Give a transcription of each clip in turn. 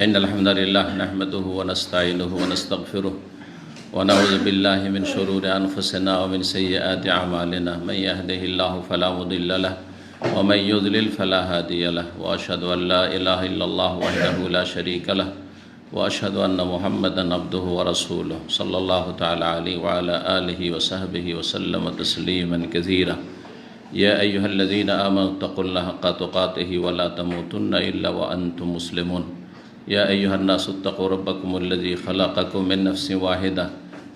إن الحمد لله نحمده ونستعينه ونستغفره ونعوذ بالله من شرور أنفسنا ومن سيئات أعمالنا من يهده الله فلا مضل له ومن يضلل فلا هادي له وأشهد أن لا إله إلا الله وحده لا شريك له وأشهد أن محمدا عبده ورسوله صلى الله تعالى عليه وعلى آله وصحبه وسلم تسليما كثيرا يا أيها الذين آمنوا اتقوا الله حق تقاته ولا تموتن إلا وأنتم مسلمون يا أيها الناس اتقوا ربكم الذي خلقكم من نفس واحدة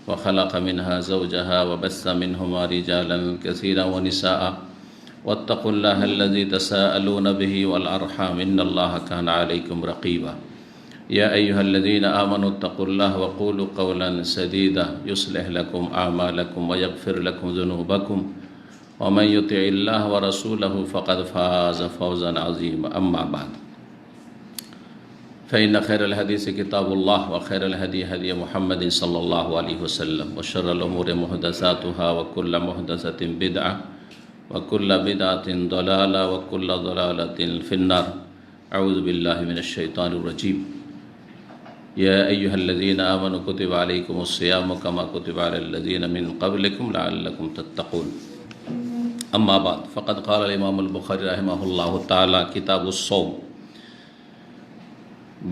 وخلق منها زوجها وبث منهما رجالا كثيرا ونساء واتقوا الله الذي تساءلون به والأرحام إن الله كان عليكم رقيبا يا أيها الذين آمنوا اتقوا الله وقولوا قولا سديدا يصلح لكم أعمالكم ويغفر لكم ذنوبكم ومن يطع الله ورسوله فقد فاز فوزا عظيما أما بعد فإن خير الحديث كتاب الله وخير الهدي هدي محمد صلى الله عليه وسلم وشر الأمور محدثاتها وكل محدثة بدعة وكل بدعة ضلالة وكل ضلالة في النار أعوذ بالله من الشيطان الرجيم يا أيها الذين آمنوا كتب عليكم الصيام كما كتب على الذين من قبلكم لعلكم تتقون أما بعد فقد قال الإمام البخاري رحمه الله تعالى كتاب الصوم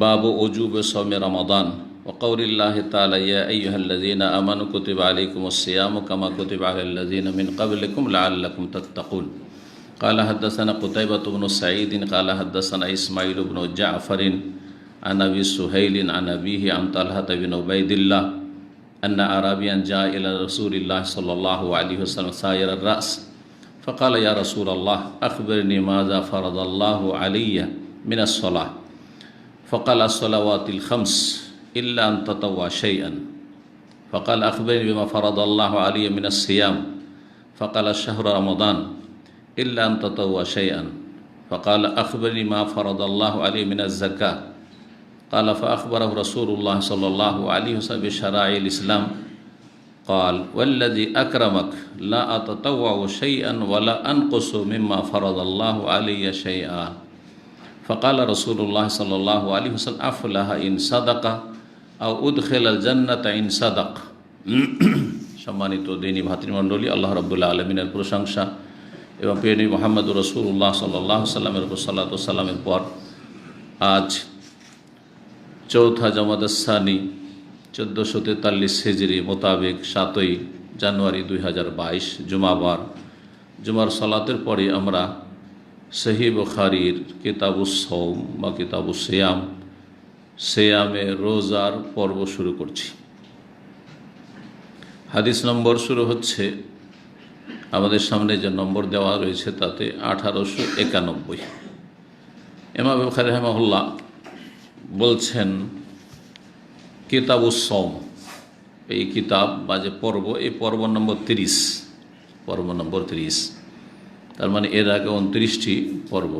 باب وجوب صوم رمضان وقول الله تعالى يا أيها الذين آمنوا كتب عليكم الصيام كما كتب على الذين من قبلكم لعلكم تتقون قال حدثنا قتيبة بن سعيد قال حدثنا إسماعيل بن جعفر عن أبي سهيل عن أبيه عن طلحة بن عبيد الله أن أعرابيا جاء إلى رسول الله صلى الله عليه وسلم سائر الرأس فقال يا رسول الله أخبرني ماذا فرض الله علي من الصلاة فقال الصلوات الخمس إلا أن تطوع شيئا فقال أخبرني بما فرض الله علي من الصيام فقال الشهر رمضان إلا أن تطوع شيئا فقال أخبرني ما فرض الله علي من الزكاة قال فأخبره رسول الله صلى الله عليه وسلم بشرائع الإسلام قال والذي أكرمك لا أتطوع شيئا ولا أنقص مما فرض الله علي شيئا فقال رسول الله صلى الله عليه وسلم أفلح إن صدق أو أدخل الجنة إن صدق সম্মানিত দিনী ভাতৃমণ্ডলী, আল্লাহ রাব্বুল আলামিনের প্রশংসা এবং প্রিয় নবী মুহাম্মদ রাসূলুল্লাহ সাল্লাল্লাহু আলাইহি সাল্লামের উপর সালাতু ওয়াস সালামের পর আজ চৌথা জমাদাস সানি 1443 হিজরি মোতাবেক 7ই জানুয়ারি 2022 জুমাবার জুমার সালাতের পরে আমরা সহিহ বুখারীর কিতাবুস সওম বা কিতাবুস সিয়াম সিয়ামে রোজার পর্ব শুরু করছি। হাদিস নম্বর শুরু হচ্ছে, আমাদের সামনে যে নম্বর দেওয়া রয়েছে তাতে 1891। ইমাম বুখারী রাহিমাহুল্লাহ বলছেন কিতাবুস সওম, এই কিতাব বা যে পর্ব, এই পর্ব নম্বর 30, পর্ব নম্বর 30। তার মানে এর আগে 29টি পর্ব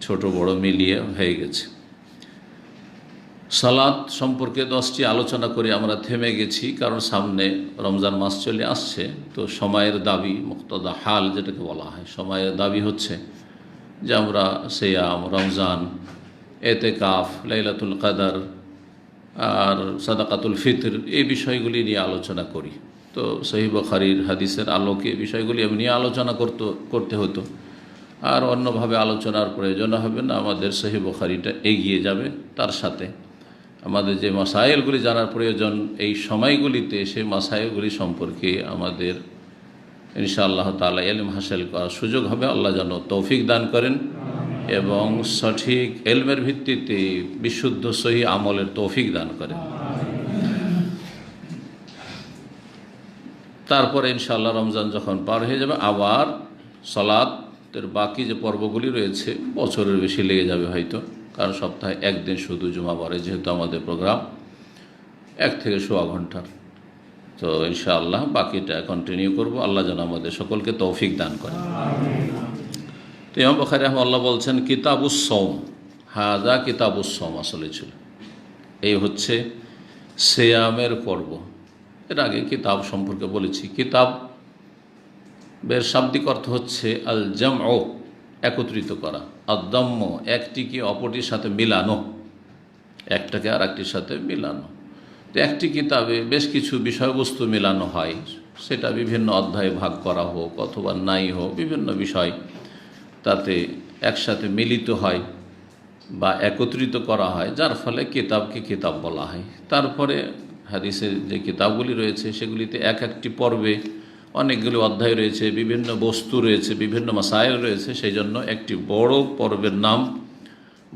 ছোট বড় মিলিয়ে হয়ে গেছে। সালাত সম্পর্কে 10টি আলোচনা করে আমরা থেমে গেছি, কারণ সামনে রমজান মাস চলে আসছে। তো সময়ের দাবি, মুক্তদা হাল যেটাকে বলা হয়, সময়ের দাবি হচ্ছে যে আমরা সিয়াম, রমজান, এতেকাফ, লাইলাতুল কদর আর সাদাকাতুল ফিতর এই বিষয়গুলি নিয়ে আলোচনা করি। তো সহিহ বুখারীর হাদিসের আলোকে বিষয়গুলি এমনি আলোচনা করতে হতো, আর অন্যভাবে আলোচনার প্রয়োজন হবে না। আমাদের সহিহ বুখারীটা এগিয়ে যাবে, তার সাথে আমাদের যে মাসাইলগুলি জানার প্রয়োজন এই সময়গুলিতে, সেই মাসাইলগুলি সম্পর্কে আমাদের ইনশাআল্লাহ তাআলা ইলম হাসিল করার সুযোগ হবে। আল্লাহ যেন তৌফিক দান করেন এবং সঠিক ইলমের ভিত্তিতে বিশুদ্ধ সহিহ আমলের তৌফিক দান করেন। তারপরে ইনশাআল্লাহ রমজান যখন পার হয়ে যাবে, আবার সালাতের বাকি যে পর্বগুলি রয়েছে, বছরের বেশি লেগে যাবে হয়তো, কারণ সপ্তাহে একদিন শুধু জুমাবারে যেহেতু আমাদের প্রোগ্রাম 1 থেকে সোয়া ঘন্টার। তো ইনশাআল্লাহ বাকিটা কন্টিনিউ করব। আল্লাহ যেন আমাদের সকলকে তৌফিক দান করেন। তো ইমাম বুখারী রাহিমাহুল্লাহ বলছেন কিতাবুস সওম, হাযা কিতাবুস সওম আসলে ছিল, এই হচ্ছে সিয়ামের পর্ব। এর আগে কিতাব সম্পর্কে বলেছি। কিতাবের শাব্দিক অর্থ হচ্ছে আল জামউ একত্রিত করা, আদ্দাম্য একটিকে অপরটির সাথে মিলানো, একটাকে আর একটির সাথে মিলানো। তো একটি কিতাবে বেশ কিছু বিষয়বস্তু মেলানো হয়, সেটা বিভিন্ন অধ্যায়ে ভাগ করা হোক অথবা নাই হোক, বিভিন্ন বিষয় তাতে একসাথে মিলিত হয় বা একত্রিত করা হয়, যার ফলে কিতাবকে কিতাব বলা হয়। তারপরে হাদিসের যে কিতাবগুলি রয়েছে সেগুলিতে এক একটি পর্বে অনেকগুলি অধ্যায় রয়েছে, বিভিন্ন বস্তু রয়েছে, বিভিন্ন মাসায়েল রয়েছে, সেই জন্য একটি বড় পর্বের নাম,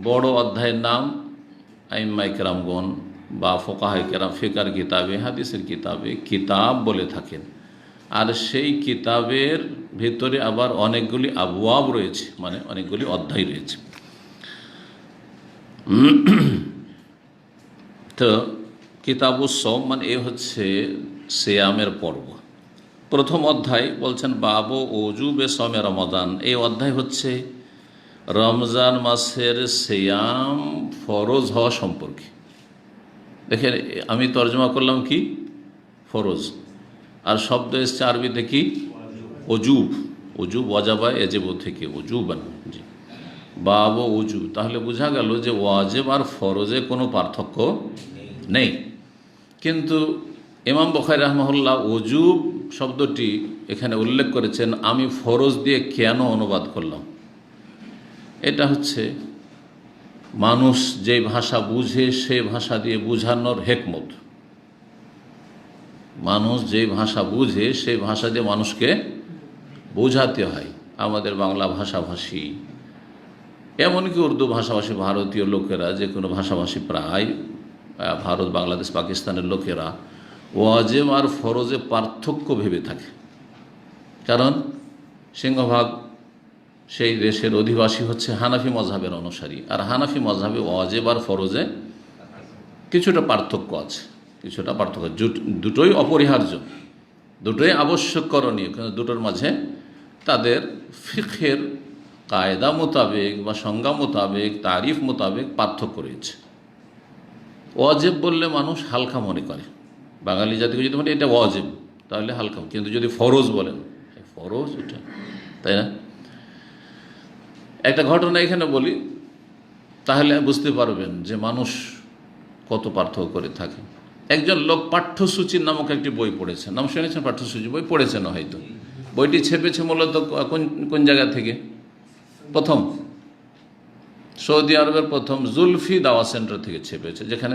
বড় অধ্যায়ের নাম আইম্মায়ে কেরামগণ বা ফোকাহায়ে কেরাম ফিকার কিতাবে, হাদিসের কিতাবে কিতাব বলে থাকেন। আর সেই কিতাবের ভিতরে আবার অনেকগুলি আবওয়াব রয়েছে, মানে অনেকগুলি অধ্যায় রয়েছে। তো কিতাবুস সওম মানে এ হচ্ছে সিয়ামের পর্ব। প্রথম অধ্যায় বলছেন বাবু ওজুবে সওমে রমাদান। এই অধ্যায় হচ্ছে রমজান মাসের সিয়াম ফরজ হওয়া সম্পর্কে। দেখেন, আমি তর্জমা করলাম কি ফরজ, আর শব্দ এসছে আরবিতে কি ওজুব। ওজুব ওয়াজাবা এজেব থেকে ওজুবান, জি বাব ওজুব। তাহলে বোঝা গেল যে ওয়াজেব আর ফরজে কোনো পার্থক্য নেই। কিন্তু ইমাম বুখারী রাহমাহুল্লাহ ওজুব শব্দটি এখানে উল্লেখ করেছেন, আমি ফরজ দিয়ে কেন অনুবাদ করলাম। এটা হচ্ছে মানুষ যে ভাষা বুঝে সেই ভাষা দিয়ে বুঝানোর হেকমত। মানুষ যে ভাষা বুঝে সেই ভাষা দিয়ে মানুষকে বোঝাতে হয়। আমাদের বাংলা ভাষাভাষী, এমনকি উর্দু ভাষাভাষী ভারতীয় লোকেরা, যে কোনো ভাষাভাষী প্রায় ভারত, বাংলাদেশ, পাকিস্তানের লোকেরা ওয়াজিব আর ফরজে পার্থক্য ভেবে থাকে। কারণ সিংহভাগ সেই দেশের অধিবাসী হচ্ছে হানাফি মযহাবের অনুসারী, আর হানাফি মযহাবে ওয়াজিব আর ফরজে কিছুটা পার্থক্য আছে, কিছুটা পার্থক্য। দুটোই অপরিহার্য, দুটোই আবশ্যক করণীয়, কিন্তু দুটোর মাঝে তাদের ফিকহের কায়দা মোতাবেক বা সংজ্ঞা মোতাবেক, তারিফ মোতাবেক পার্থক্য রয়েছে। ওয়াজিব বললে মানুষ হালকা মনে করে, বাঙালি জাতিকে যদি মানে এটা ওয়াজিব তাহলে হালকা, কিন্তু যদি ফরজ বলেন ফরজ এটা, তাই না? একটা ঘটনা এখানে বলি, তাহলে বুঝতে পারবেন যে মানুষ কত পার্থক্য করে থাকে। একজন লোক পাঠ্যসূচি নামক একটি বই পড়েছেন, নাম শুনেছেন? পাঠ্যসূচি বই পড়েছেন হয়তো। বইটি ছেপেছে মূলত কোন জায়গা থেকে? প্রথম সৌদি আরবের প্রথম জুলফি দাওয়া সেন্টার থেকে ছেপেছে, যেখানে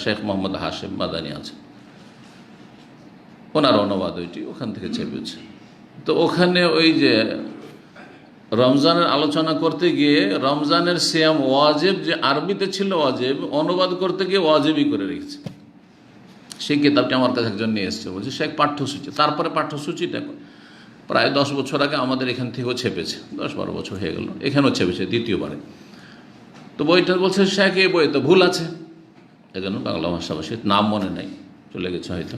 শেখ মোহাম্মদ হাশেম মাদানী আছে, ওনার অনুবাদ ওইটি ওখান থেকে ছেপেছে। তো ওখানে ওই যে রমজানের আলোচনা করতে গিয়ে রমজানের সিয়াম ওয়াজিব যে আরবিতে ছিল ওয়াজিব, অনুবাদ করতে গিয়ে ওয়াজিবই করে রেখেছে। সেই কিতাবটি আমার কাছে একজন নিয়ে এসছে, বলছে সে এক পাঠ্যসূচি। তারপরে পাঠ্যসূচিটা প্রায় 10 বছর আগে আমাদের এখান থেকেও ছেপেছে, 10-12 বছর হয়ে গেল, এখানেও ছেপেছে দ্বিতীয়বারে। তো বইটা বলছে শেখ এই বই তো ভুল আছে, এজন্য বাংলা ভাষাভাষীর নাম মনে নাই, চলে গেছে হয়তো,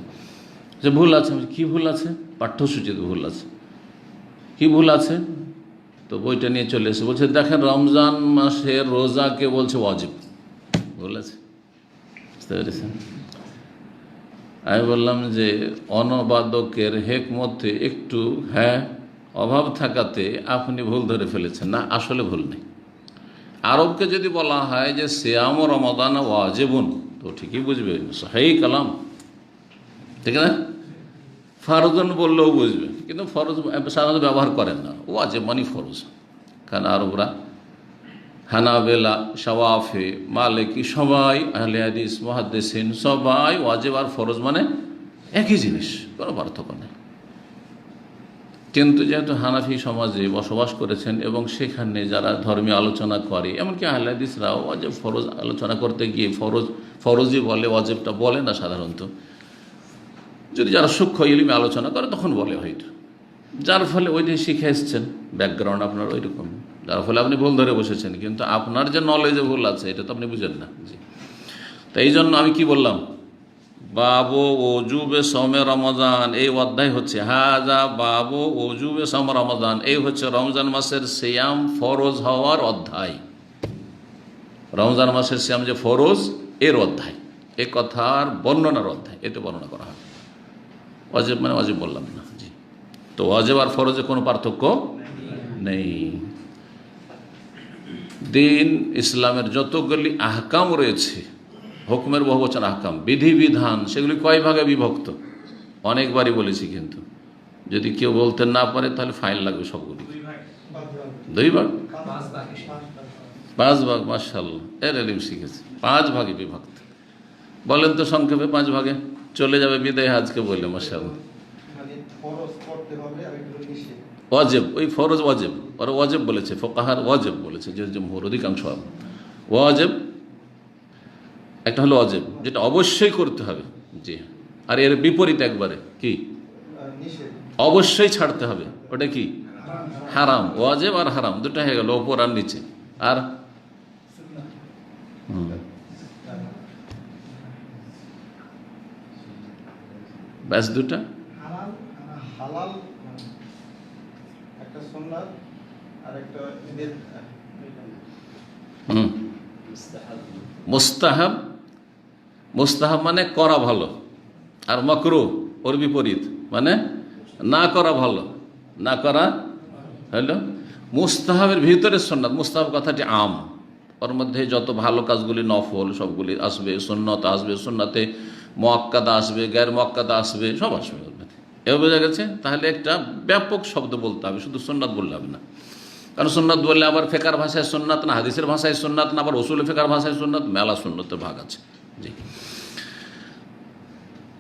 যে ভুল আছে। কি ভুল আছে? পাঠ্যসূচিতে ভুল আছে। কি ভুল আছে? তো বইটা নিয়ে চলে এসে বলছে দেখেন, রমজান মাসের রোজাকে বলছে ওয়াজিব। ভুল আছে, বুঝতে পেরেছেন? আমি বললাম যে অনুবাদকের হেকমতে একটু অভাব থাকাতে আপনি ভুল ধরে ফেলেছেন। না, আসলে ভুল নেই। আরবকে যদি বলা হয় যে সিয়াম রমাদান ওয়াজিবুন, তো ঠিকই বুঝবে, সহিহ কালাম, ঠিক না? ফরজন বললেও বুঝবে, কিন্তু ফরজ সাধারণত ব্যবহার করেন না, ওয়াজিব মানে ফরজ। কারণ আরবরা হানাবেলা, শাওয়াফি, মালিকি সবাই, আহলে হাদিস, মুহাদ্দিসিন সবাই ওয়াজিব আর ফরজ মানে একই জিনিস, কোনো পার্থক্য নেই। কিন্তু যেহেতু হানাফি সমাজে বসবাস করেছেন এবং সেখানে যারা ধর্মীয় আলোচনা করে, এমনকি আহলে হাদিসরাও ওয়াজিব ফরজ আলোচনা করতে গিয়ে ফরজই বলে, ওয়াজিবটা বলে না সাধারণত। যদি যারা সূক্ষ্ম ইলমে আলোচনা করে তখন বলে হয়তো, যার ফলে ওইটাই শিখে এসছেন, ব্যাকগ্রাউন্ড আপনার ওই রকম, যার ফলে আপনি ভুল ধরে বসেছেন। কিন্তু আপনার যে নলেজে ভুল আছে এটা তো আপনি বুঝেন না। জি, তো এই জন্য আমি কি বললাম, বাবু ওজুবে সওমে রমাদান, এই অধ্যায় হচ্ছে হাজা বাবু ওজুবে সওমে রমাদান, এই হচ্ছে রমজান মাসের সিয়াম ফরজ হওয়ার অধ্যায়। রমজান মাসের সিয়াম যে ফরজ, এর অধ্যায়, এ কথার বর্ণনার অধ্যায়, এতে বর্ণনা করা হয়। ওয়াজিব মানে ওয়াজিব বললাম না। জি, তো ওয়াজিব আর ফরজে কোনো পার্থক্য নেই। দিন ইসলামের যতগুলি আহকাম রয়েছে, হুকুমের বহুবচন আহকাম, বিধিবিধান, সেগুলি কয় ভাগে বিভক্ত? অনেকবারই বলেছি, কিন্তু যদি কেউ বলতে না পারে তাহলে ফাইন লাগবে সবগুলি। 2 ভাগ, 5 ভাগ। মাশাআল্লাহ, এর এলিম শিখেছে। 5 ভাগে বিভক্ত। বলেন তো সংক্ষেপে 5 ভাগে। চলে যাবে বিদায় আজকে বললে। মাশাআল্লাহ। ওয়াজিব, ওই ফরজ ওয়াজিব, ওরা ওয়াজিব বলেছে, ফোকাহার ওয়াজিব বলেছে, যে জমহুর অধিকাংশ ওয়াজিব। একটা হলো ওয়াজিব, যেটা অবশ্যই করতে হবে, জি। আর এর বিপরীত একবারে কি? অবশ্যই ছাড়তে হবে, ওটা কি? হারাম। ওয়াজিব আর হারাম দুটো হয়ে গেল, ওপর আর নিচে। আর ব্যাস দুটা। মুস্তাহাব, মুস্তাহাব মানে করা ভালো, আর মাকরুহ ওর বিপরীত, মানে না করা ভালো, না করা হলো মুস্তাহাবের ভিতরে সুন্নাত। মুস্তাহাব কথাটি আম, ওর মধ্যে যত ভালো কাজগুলি নফল সবগুলি আসবে, সুন্নত আসবে, সুন্নতে মুআক্কাদা আসবে, গায়র মুআক্কাদা আসবে, সব আসবে। এও বোঝা গেছে? তাহলে একটা ব্যাপক শব্দ বলতে হবে, শুধু সুন্নাত বললে হবে না। কারণ সুন্নাত বললে আবার ফেকার ভাষায় সুন্নাত না, হাদিসের ভাষায় সুন্নাত না, আবার উসুল ফেকার ভাষায় সুন্নাত, মেলা সুন্নতের ভাগ আছে। জি,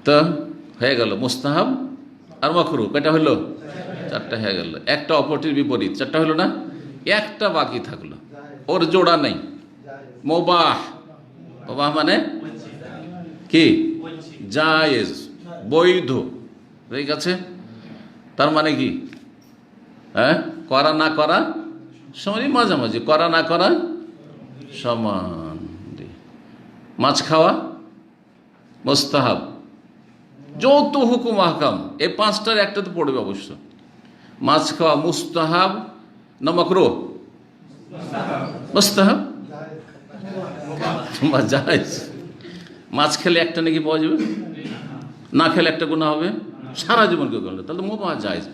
তো হয়ে গেল মুস্তাহাব আর মাকরুহ, কয়টা হলো? 4টা হয়ে গেল। একটা অপরটির বিপরীত, 4টা হলো না? একটা বাকি থাকলো, ওর জোড়া নেই। মুবাহ, মুবাহ মানে কি? জায়েজ, বৈধ, ঠিক আছে? তার মানে কি? হ্যাঁ, করা না করা সমানই, মাঝামাঝি, করা না করা সমান। মাছ খাওয়া মুস্তাহাব। যত হুকুম আহকাম এই 5টার একটা তো পড়বে অবশ্য। মাছ খাওয়া মুস্তাহাব না মাকরুহ? মুস্তাহাব, জায়েজ। মাছ খেলে একটা নাকি পাওয়া যাবে, না খেলে একটা গুনাহ হবে, সারা জীবন কেউ করলে, তাহলে মুবাহ জায়েজ।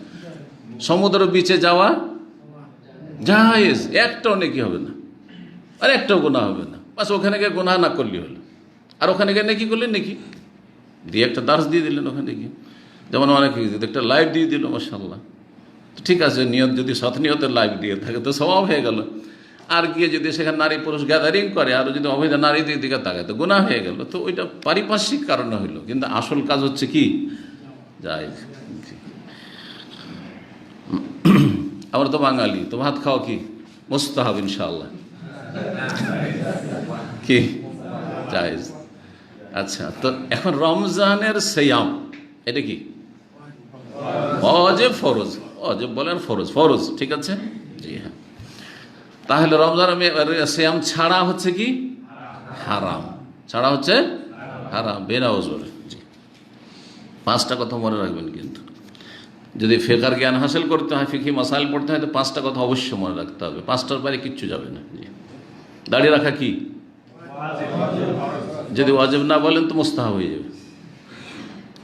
সমুদ্র বিচে যাওয়া জায়েজ, একটাও নেকি হবে না, আর একটাও গুনাহ হবে না, বাস ওখানে গিয়ে গুনাহ না করলে হলো। আর ওখানে গিয়ে নেকি করলেন, নেকি দিয়ে একটা দার্স দিয়ে দিলেন ওখানে গিয়ে, যেমন অনেকে একটা লাইভ দিয়ে দিল, মাশাআল্লাহ। ঠিক আছে, নিয়ত যদি সৎ নিয়তের লাইভ দিয়ে থাকে তো স্বভাব হয়ে গেল। আর গিয়ে যদি সেখানে নারী পুরুষ গ্যাদারিং করে, আর যদি অবৈধ নারীদের দিকে তাকায় তো গুনাহ হয়ে গেল। তো ওইটা পারিপার্শ্বিক কারণে হইল, কিন্তু আসল কাজ হচ্ছে কি? জায়েজ। আমরা তো বাঙালি, তো ভাত খাওয়া কি? মুস্তাহাব, ইনশাআল্লাহ কি? জায়েজ। আচ্ছা, তো এখন রমজানের সিয়াম, এটা কি? ওয়াজিব, ফরজ। ওয়াজিব বলেন ফরজ, ফরজ, ঠিক আছে, জি হ্যাঁ। তাহলে রমজান সিয়াম ছাড়া হচ্ছে কি? হারাম। ছাড়া হচ্ছে হারাম, বিনা ওজরে। জি, 5টা কথা মনে রাখবেন। কিন্তু যদি ফিকহের জ্ঞান হাসিল করতে হয়, ফিকহি মাসাইল পড়তে হয়, তো 5টা কথা অবশ্যই মনে রাখতে হবে। 5টার বাইরে কিচ্ছু যাবে না। জি, দাড়ি রাখা কি? যদি ওয়াজিব না বলেন তো মুস্তাহাব হয়ে যাবে,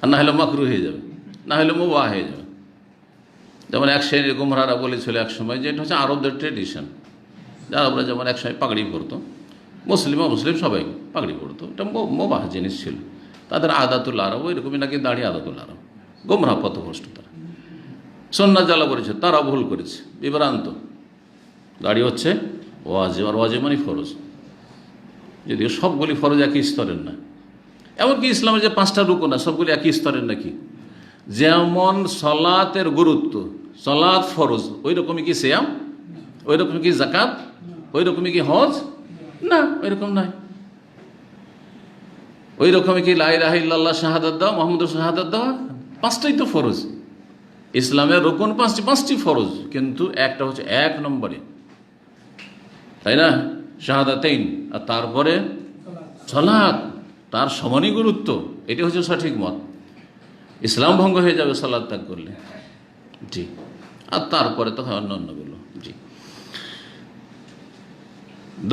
আর না হলে মাকরুহ হয়ে যাবে, না হলে মুবাহ হয়ে যাবে। যেমন এক শ্রেণীর গুমরাহরা বলেছিল এক সময় যে এটা হচ্ছে আরবদের ট্রেডিশন। আরবরা যেমন এক সময় পাগড়ি পরতো, মুসলিম সবাই পাগড়ি পরতো, এটা মুবাহ জিনিস ছিল, তাদের আদাতুল আরব, ওইরকমই নাকি দাড়ি আদাতুল আরব। গুমরাহ, পথভ্রষ্ট তারা। সুন্নাত যারা করেছে তারা ভুল করেছে, বিভ্রান্ত। দাড়ি হচ্ছে ওয়াজিব, আর ওয়াজিব মানে ফরজ, যদিও সবগুলি ফরজ একই স্তরের না। এমনকি ইসলামের যে 5টা রুকু না, সবগুলি একই স্তরের নাকি? যেমন সলাতের গুরুত্ব, সলাত ফরজ, ওই রকমই কি সিয়াম, ওই রকমই কি যাকাত, ওই রকমই কি হজ? না, ওই রকম নয়। ওই রকমই কি লা ইলাহা ইল্লাল্লাহ শাহাদাত দাও, মুহাম্মাদুর শাহাদাত দাও? 5টাই তো ফরজ। ইসলামের রুকুন 5টি ফরজ, কিন্তু একটা হচ্ছে 1 নম্বরে, তাই না? শাহাদাতাইন, আর তারপরে সালাত, তার সমানই গুরুত্ব। এটি হচ্ছে সঠিক মত। ইসলাম ভঙ্গ হয়ে যাবে সালাত ত্যাগ করলে। জি, আর তারপরে তো হয় অন্যান্যগুলো। জি,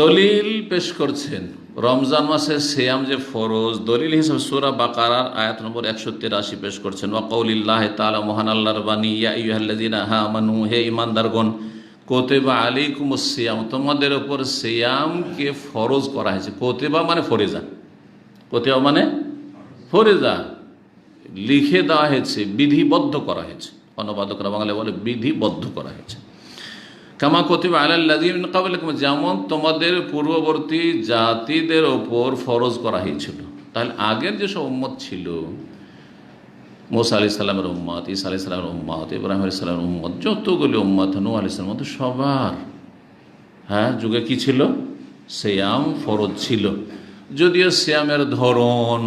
দলিল পেশ করছেন রমজান মাসে সিয়াম যে ফরজ, দলিল হিসেবে সূরা বাকারার আয়াত নম্বর 183 পেশ করছেন। ওয়া কওলিল্লাহি তাআলা, মহান আল্লাহর বাণী, ইয়া আইয়ুহাল্লাযীনা আমানু, হে ঈমানদারগণ, কোতেবা আলাইকুমুস সিয়াম, তোমাদের উপর সিয়ামকে ফরজ করা হয়েছে। কোতেবা মানে ফরিজা, কোতেবা মানে ফরিজা, লিখে দেওয়া হয়েছে, বিধিবদ্ধ করা হয়েছে। অনুবাদকরা বাংলা বলে বিধিবদ্ধ করা হয়েছে। কামা কোতিবা আলাল্লাযিনা মিন ক্বাবলিকুম, যেমন তোমাদের পূর্ববর্তী জাতিদের ওপর ফরজ করা হয়েছিল। তাহলে আগের যেসব উম্মত ছিল, মুসা আলাইহিস সালামের উম্মত, ঈসা আলাইহিস সালামের উম্মত, ইব্রাহিম আলাইহিস সালামের উম্মত, যতগুলি উম্মত, নূহ আলাইহিস সালামের মতো সবার যুগে কি ছিল? সিয়াম ফরজ ছিল। যদিও সিয়ামের ধরন,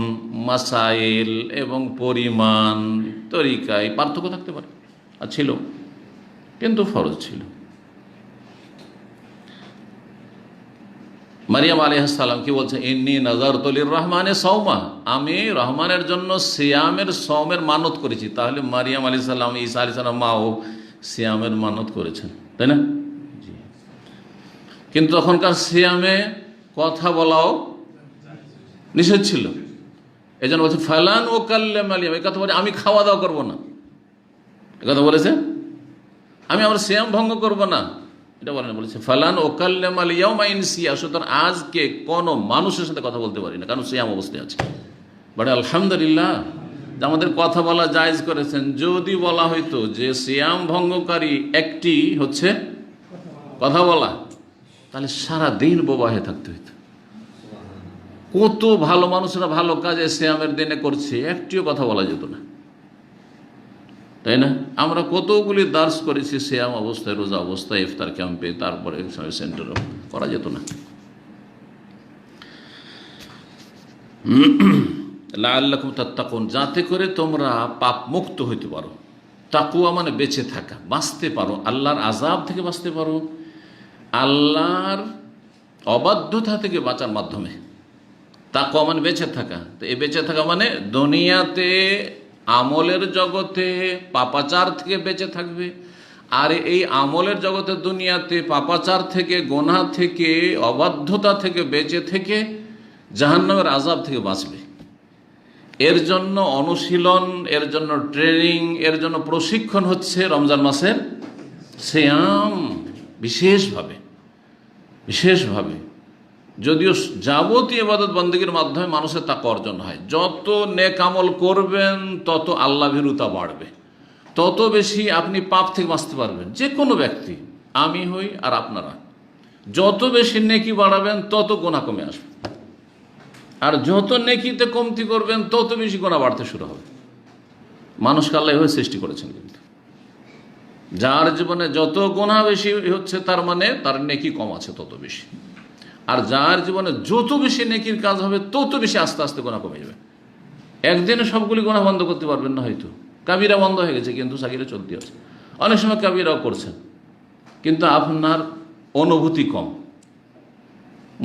মাসাইল এবং পরিমাণ, তরিকায় পার্থক্য থাকতে পারে, আর ছিল, কিন্তু ফরজ ছিল। মারিয়াম আলাইহিস সালাম কি বলছে? ইন্নী নাযারতু লির-রহমানি সাওমা, আমি রহমানের জন্য সিয়ামের সওমের মানত করেছি। তাহলে মারিয়াম আলাইহিস সালাম, ঈসা আলাইহিস সালাম মাও সিয়ামের মানত করেছেন, তাই না? জি। কিন্তু তখনকার সিয়ামে কথা বলাও নিষেধ ছিল। এই জন্য বলছে ফালান ও কাল্লাম আলিয়াম, এই কথা বলে আমি খাওয়া দাওয়া করবো না, এ কথা বলেছে, আমি আমার সিয়াম ভঙ্গ করবো না, এটা বলেন। বলেছে ফালান ও কাল্লাম আলিয়াউমা ইনসিয়া, সুতরাং আজকে কোনো মানুষের সাথে কথা বলতে পারি না, কারণ সিয়াম অবস্থায় আছে। বাট আলহামদুলিল্লাহ যে আমাদের কথা বলা জায়েজ করেছেন। যদি বলা হইতো যে সিয়াম ভঙ্গকারী একটি হচ্ছে কথা বলা, তাহলে সারা দিন বোবা হয়ে থাকতে হইতো। কত ভালো মানুষরা ভালো কাজে সিয়ামের দিনে করছে, একটিও কথা বলা যেত না, তাই না? আমরা কতগুলি দার্স করেছি সিয়াম অবস্থায়, রোজা অবস্থায়, ইফতার ক্যাম্পে, তারপরে সেন্টারও করা যেত না। লাআল্লাকুম তাত্তাকুন, যাতে করে তোমরা পাপ মুক্ত হইতে পারো। তাকুয়া মানে বেঁচে থাকা, বাঁচতে পারো, আল্লাহর আযাব থেকে বাঁচতে পারো, আল্লাহর অবাধ্যতা থেকে বাঁচার মাধ্যমে। তাকওয়া মানে বেঁচে থাকা। তো এই বেঁচে থাকা মানে দুনিয়াতে আমলের জগতে পাপাচার থেকে বেঁচে থাকবে, আর এই আমলের জগতে দুনিয়াতে পাপাচার থেকে, গুনাহ থেকে, অবাধ্যতা থেকে বেঁচে থেকে জাহান্নামের আযাব থেকে বাঁচবে। এর জন্য অনুশীলন, এর জন্য ট্রেনিং, এর জন্য প্রশিক্ষণ হচ্ছে রমজান মাসের সিয়াম। বিশেষভাবে বিশেষভাবে যদিও যাবতীয় ইবাদত বন্দেগীর মাধ্যমে মানুষের তাকওয়া অর্জন হয়। যত নেক আমল করবেন তত আল্লাহ ভীরুতা বাড়বে, তত বেশি আপনি পাপ থেকে বাঁচতে পারবেন। যে কোনো ব্যক্তি, আমি হই আর আপনারা, যত বেশি নেকি বাড়াবেন তত গুনাহ কমে আসবে, আর যত নেকিতে কমতি করবেন তত বেশি গুনাহ বাড়তে শুরু হবে। মানুষকে আল্লাহ এভাবে সৃষ্টি করেছেন। কিন্তু যার জীবনে যত গুনাহ বেশি হচ্ছে, তার মানে তার নেকি কম আছে তত বেশি। আর যার জীবনে যত বেশি নেকির কাজ হবে তত বেশি আস্তে আস্তে গুনাহ কমে যাবে। একদিনে সবগুলি গুনাহ বন্ধ করতে পারবেন না হয়তো, কাবিরা বন্ধ হয়ে গেছে কিন্তু সাগিরা চলতে আছে। অনেক সময় কাবিরাও করছেন, কিন্তু আপনার অনুভূতি কম,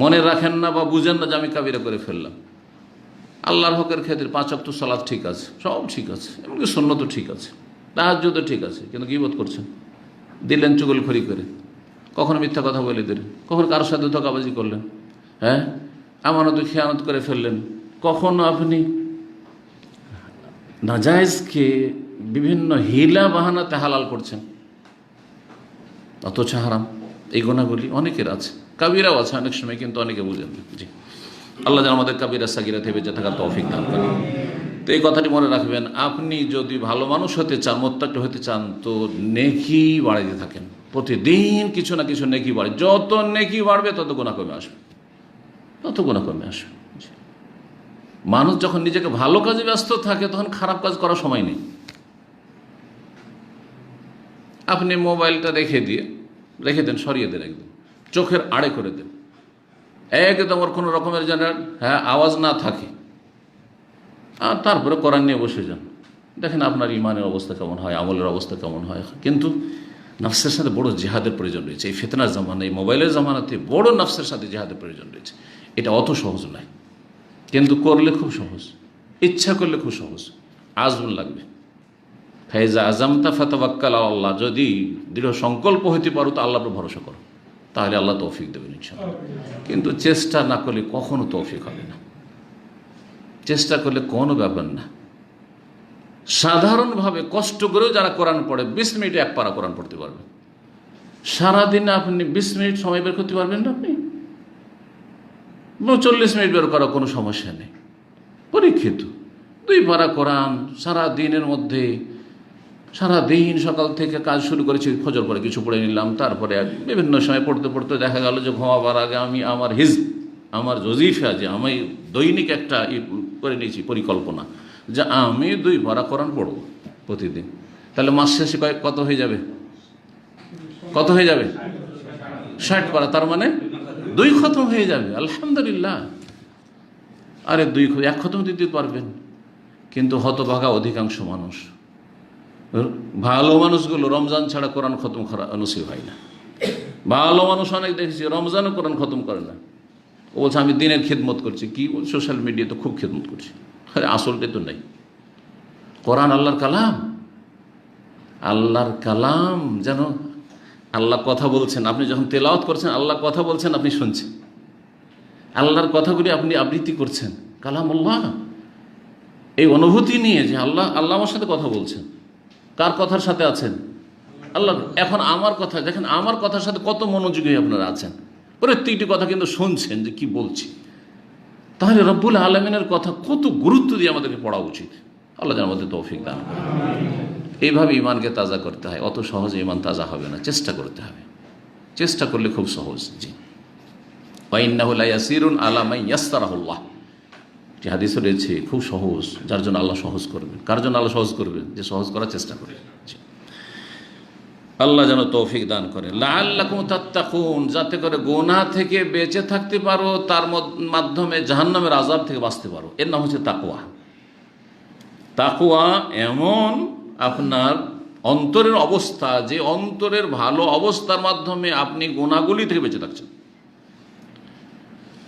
মনে রাখেন না বা বুঝেন না যে আমি কাবিরা করে ফেললাম। আল্লাহর হকের ক্ষেত্রে 5 ওয়াক্ত সালাত ঠিক আছে, সব ঠিক আছে, এমনকি সুন্নতও ঠিক আছে, তাহাজ্জুদও ঠিক আছে, কিন্তু গীবত করছেন, দিলেন চুগলখড়ি করে, কখনো মিথ্যা কথা বলে দিলেন, কখনো কারোর সাথে ধোঁকাবাজি করলেন, আমানত খেয়ানত করে ফেললেন, কখনো আপনি নাজায়েজকে বিভিন্ন হিলা বাহানাতে হালাল করছেন, অথচ হারাম। এই গুনাহগুলি অনেকের আছে, কাবিরাও আছে অনেক সময়, কিন্তু অনেকে বুঝেন না। জি, আল্লাহ যেন আমাদের কাবিরা সাগিরা থেকে বেঁচে থাকার তৌফিক দান করেন। তো এই কথাটি মনে রাখবেন, আপনি যদি ভালো মানুষ হতে চান, মুত্তাকি হতে চান, তো নেকি বাড়াইতে থাকেন, প্রতিদিন কিছু না কিছু নেকি বাড়ে। যত নেকি বাড়বে তত গুনাহ কমে আসবে, তত গুনাহ কমে আসবে। মানুষ যখন নিজেকে ভালো কাজে ব্যস্ত থাকে তখন খারাপ কাজ করার সময় নেই। আপনি মোবাইলটা রেখে দেন, সরিয়ে দেন, একদম চোখের আড়ে করে দেন, একদম ওর কোনো রকমের যেন আওয়াজ না থাকে, আর তারপরে কোরআন নিয়ে বসে যান। দেখেন আপনার ইমানের অবস্থা কেমন হয়, আমলের অবস্থা কেমন হয়। কিন্তু নফসের সাথে বড় জিহাদের প্রয়োজন রয়েছে। এই ফিতনার জামানা, এই মোবাইলের জামানাতে বড় নফসের সাথে জিহাদের প্রয়োজন রয়েছে। এটা অত সহজ নয়, কিন্তু করলে খুব সহজ, ইচ্ছা করলে খুব সহজ। আজম লাগবে, ফাইজা আজমতা ফাতাওয়াক্কাল আল্লাহ, যদি দৃঢ় সংকল্প হইতে পারো তো আল্লাহর উপর ভরসা করো, তাহলে আল্লাহ তৌফিক দেবেন ইনশাআল্লাহ। কিন্তু চেষ্টা না করলে কখনো তৌফিক হবে না। চেষ্টা করলে কোনো ব্যাপার না। সাধারণভাবে কষ্ট করেও যারা কোরআন পড়ে 20 মিনিটে 1 পারা কোরআন পড়তে পারবে, সারাদিনে আপনি 20 মিনিট সময় বের করতে পারবেন না? আপনি 40 মিনিট বের করা কোনো সমস্যা নেই। পরীক্ষিত 2 পারা কোরআন সারা দিনের মধ্যে, সারা দিন সকাল থেকে কাজ শুরু করেছি, ফজর পরে কিছু পড়ে নিলাম, তারপরে বিভিন্ন সময় পড়তে পড়তে দেখা গেল যে ঘুমাবার আগে আমি আমার জজিফা, যে আমি দৈনিক একটা করে নিয়েছি পরিকল্পনা যে আমি 2 পারা কোরআন পড়ব প্রতিদিন। তাহলে মাস শেষে কত হয়ে যাবে? কত হয়ে যাবে? 60 পারা। তার মানে 2 খতম হয়ে যাবে। আলহামদুলিল্লাহ। আরে 1 খতম দিতে পারবেন। কিন্তু হতভাগা অধিকাংশ মানুষ, ভালো মানুষগুলো রমজান ছাড়া কোরআন খতম করা নসিব হয় না। ভালো মানুষ অনেক দেখেছি রমজানও কোরআন খতম করে না। ও বলছে আমি দিনের খেদমত করছি। কি সোশ্যাল মিডিয়া তো খুব খেদমত করছি। আরে আসলটা তো নেই। কোরআন আল্লাহর কালাম, আল্লাহর কালাম। যেন আল্লাহ কথা বলছেন, আপনি যখন তেলাওয়াত করছেন আল্লাহ কথা বলছেন, আপনি শুনছেন আল্লাহর কথাগুলি, আপনি আবৃত্তি করছেন কালাম আল্লাহ। এই অনুভূতি নিয়ে যে আল্লাহ আমার সাথে কথা বলছেন। কার কথার সাথে আছেন? আল্লাহ। এখন আমার কথা দেখেন, আমার কথার সাথে কত মনোযোগী আপনারা আছেন। প্রত্যেকটি কথা কিন্তু শুনছেন যে কি বলছি। তাহলে রব্বুল আলমিনের কথা কত গুরুত্ব দিয়ে আমাদেরকে পড়া উচিত। আল্লাহ যেন আমাদের তৌফিক দান করেন। এইভাবে ইমানকে তাজা করতে হয়। অত সহজে ইমান তাজা হবে না, চেষ্টা করতে হবে। চেষ্টা করলে খুব সহজ। জি, ওয়াইন্নাহু লায়াসিরুন আলা মান ইয়াসসারাহুল্লাহ। যে হাদিসে রয়েছে খুব সহজ, যার জন্য আল্লাহ সহজ করবেন। কার জন্য আল্লাহ সহজ করবেন? যে সহজ করার চেষ্টা করে। আল্লাহ যেন তৌফিক দান করেন। লাআল্লাকুম তাত্তাকুন, যাতে করে গুনাহ থেকে বেঁচে থাকতে পারো, তার মাধ্যমে জাহান্নামের আযাব থেকে বাঁচতে পারো। এর নাম হচ্ছে তাকওয়া। তাকওয়া এমন আপনার অন্তরের অবস্থা, যে অন্তরের ভালো অবস্থার মাধ্যমে আপনি গুনাহগুলি থেকে বেঁচে থাকছেন,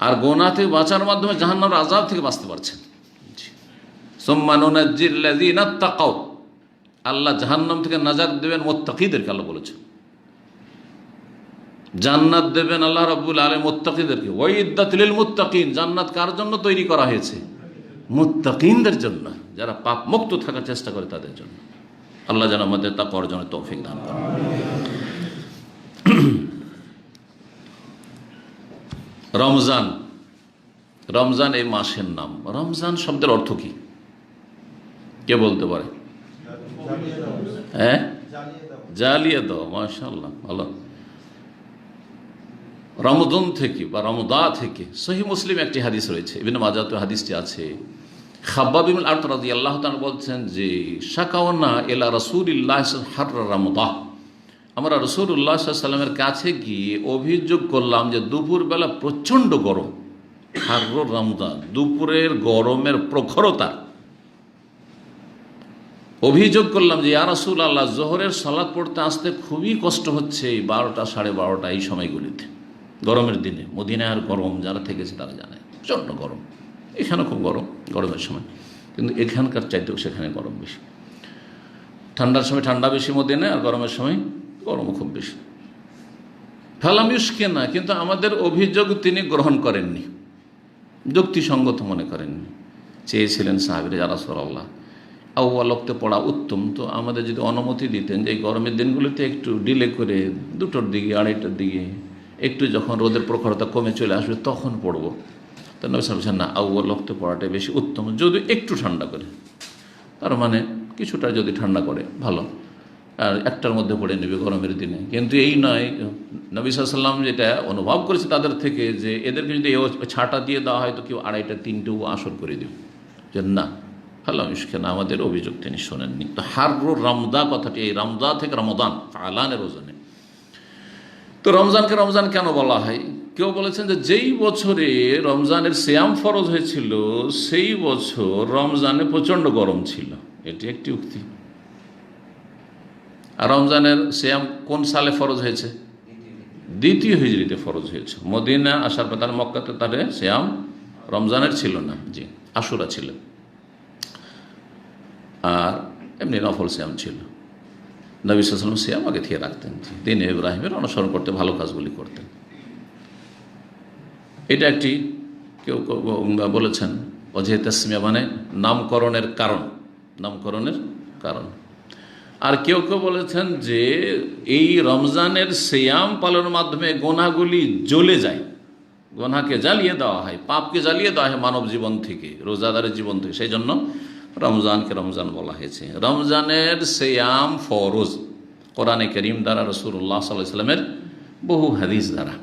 আর গুনাহ থেকে বাঁচার মাধ্যমে জাহান্নামের আযাব থেকে বাঁচতে পারছেন। সুম্মা নুনাজ্জিল্লাযীনা তাকাও, আল্লাহ জাহান্নাম থেকে নাজাত দেবেন মুত্তাকিদেরকে। আল্লাহ বলেছেন জান্নাত দেবেন আল্লাহ রাব্বুল আলামিন মুত্তাকিদেরকে। ওয়াইদ্দাতুল লিল মুত্তাকিন, জান্নাত কার জন্য তৈরি করা হয়েছে? মুত্তাকিনদের জন্য, যারা পাপ মুক্ত থাকার চেষ্টা করে তাদের জন্য। আল্লাহ যেন আমাদের তাকওয়ার জন্য তৌফিক দান করেন। রমজান, রমজান এই মাসের নাম। রমজান শব্দের অর্থ কি কে বলতে পারে? হ্যাঁ, জ্বালিয়ে দাও। মাশাআল্লাহ, ভালো। রমজান থেকে বা রমদা থেকে সহিহ মুসলিম একটি হাদিস রয়েছে, ইবনে মাজাহ হাদিসটি আছে। খাব্বাব ইবনে আরত রাদিয়াল্লাহু তাআলা বলছেন যে শাকাওনা ইলা রাসূলিল্লাহ হাররা রমদাহ, আমরা রাসূলুল্লাহ সাল্লাল্লাহু আলাইহি ওয়াসাল্লামের কাছে গিয়ে অভিযোগ করলাম যে দুপুরবেলা প্রচণ্ড গরম। হারর রমদান, দুপুরের গরমের প্রখরতা। অভিযোগ করলাম যে ইয়া রাসূলুল্লাহ, জোহরের সালাত পড়তে আসতে খুবই কষ্ট হচ্ছে 12টা 12:30 এই সময়গুলিতে, গরমের দিনে। মদিনার গরম যারা থেকেছে তারা জানে, প্রচণ্ড গরম। এখানে খুব গরম গরমের সময়, কিন্তু এখানকার চাইতেও সেখানে গরম বেশি। ঠান্ডার সময় ঠান্ডা বেশি মদিনায়, আর গরমের সময় গরমও খুব বেশি। ফালাম ইউশকিনা, কিন্তু আমাদের অভিযোগ তিনি গ্রহণ করেননি, যুক্তিসঙ্গত মনে করেননি। চেয়েছিলেন সাহাবীরা ইয়া রাসূলুল্লাহ আউয়াল ওয়াক্তে পড়া উত্তম, তো আমাদের যদি অনুমতি দিতেন যে এই গরমের দিনগুলিতে একটু ডিলে করে 2টোর দিকে 2:30টার দিকে একটু যখন রোদের প্রখরতা কমে চলে আসবে তখন পড়ব। তো নবী সাল্লাল্লাহু আলাইহি ওয়াসাল্লাম না, আউয়াল ওয়াক্তে পড়াটাই বেশি উত্তম, যদি একটু ঠান্ডা করে। তার মানে কিছুটা যদি ঠান্ডা করে ভালো, আর 1টার মধ্যে পড়ে নেবে গরমের দিনে। কিন্তু এই নয়, নবী সাল্লাল্লাহু আলাইহি ওয়াসাল্লাম যেটা অনুভব করেছে তাদের থেকে, যে এদেরকে যদি ছাটা দিয়ে দেওয়া হয় তো কেউ 2:30টা 3টেও আসর করে দেবে, যে না ফালাম ইউশকিনা, আমাদের অভিযোগ তিনি শোনেননি। তো হাররুর রমদা কথাটি এই রমদা থেকে রমদান ফালানের ওজনে। তো রমজানকে রমজান কেন বলা হয়? কেউ বলেছেন যে যেই বছরে রমজানের সিয়াম ফরজ হয়েছিল সেই বছর রমজানে প্রচণ্ড গরম ছিল, এটি একটি উক্তি। আর রমজানের সিয়াম কোন সালে ফরজ হয়েছে? 2য় হিজরিতে ফরজ হয়েছে। মদিনা আসার পর তার মক্কাতে তার সিয়াম রমজানের ছিল না, জি আশুরা ছিল, আর এমনি নফল সিয়াম ছিল। নবী সাল্লাল্লাহু আলাইহি ওয়াসাল্লাম সিয়াম আগে থেকে রাখতেন, দিনে ইব্রাহিমের অনুসরণ করতে, ভালো কাজগুলি করতেন। এটা একটি কেউ বলেছেন অজহে তাসমিয়া, মানে নামকরণের কারণ, নামকরণের কারণ। আর কেউ কেউ বলেছেন যে এই রমজানের সিয়াম পালনের মাধ্যমে গোনাগুলি জ্বলে যায়, গোনাকে জ্বালিয়ে দেওয়া হয়, পাপকে জ্বালিয়ে দেওয়া হয় মানব জীবন থেকে, রোজাদারের জীবন থেকে। সেই জন্য রমজানকে রমজান বলা হয়েছে। রমজানের সিয়াম ফরজ কোরআনে করিম দ্বারা, রাসূলুল্লাহ সাল্লাল্লাহু আলাইহি ওয়াসাল্লামের বহু হাদিস দ্বারা।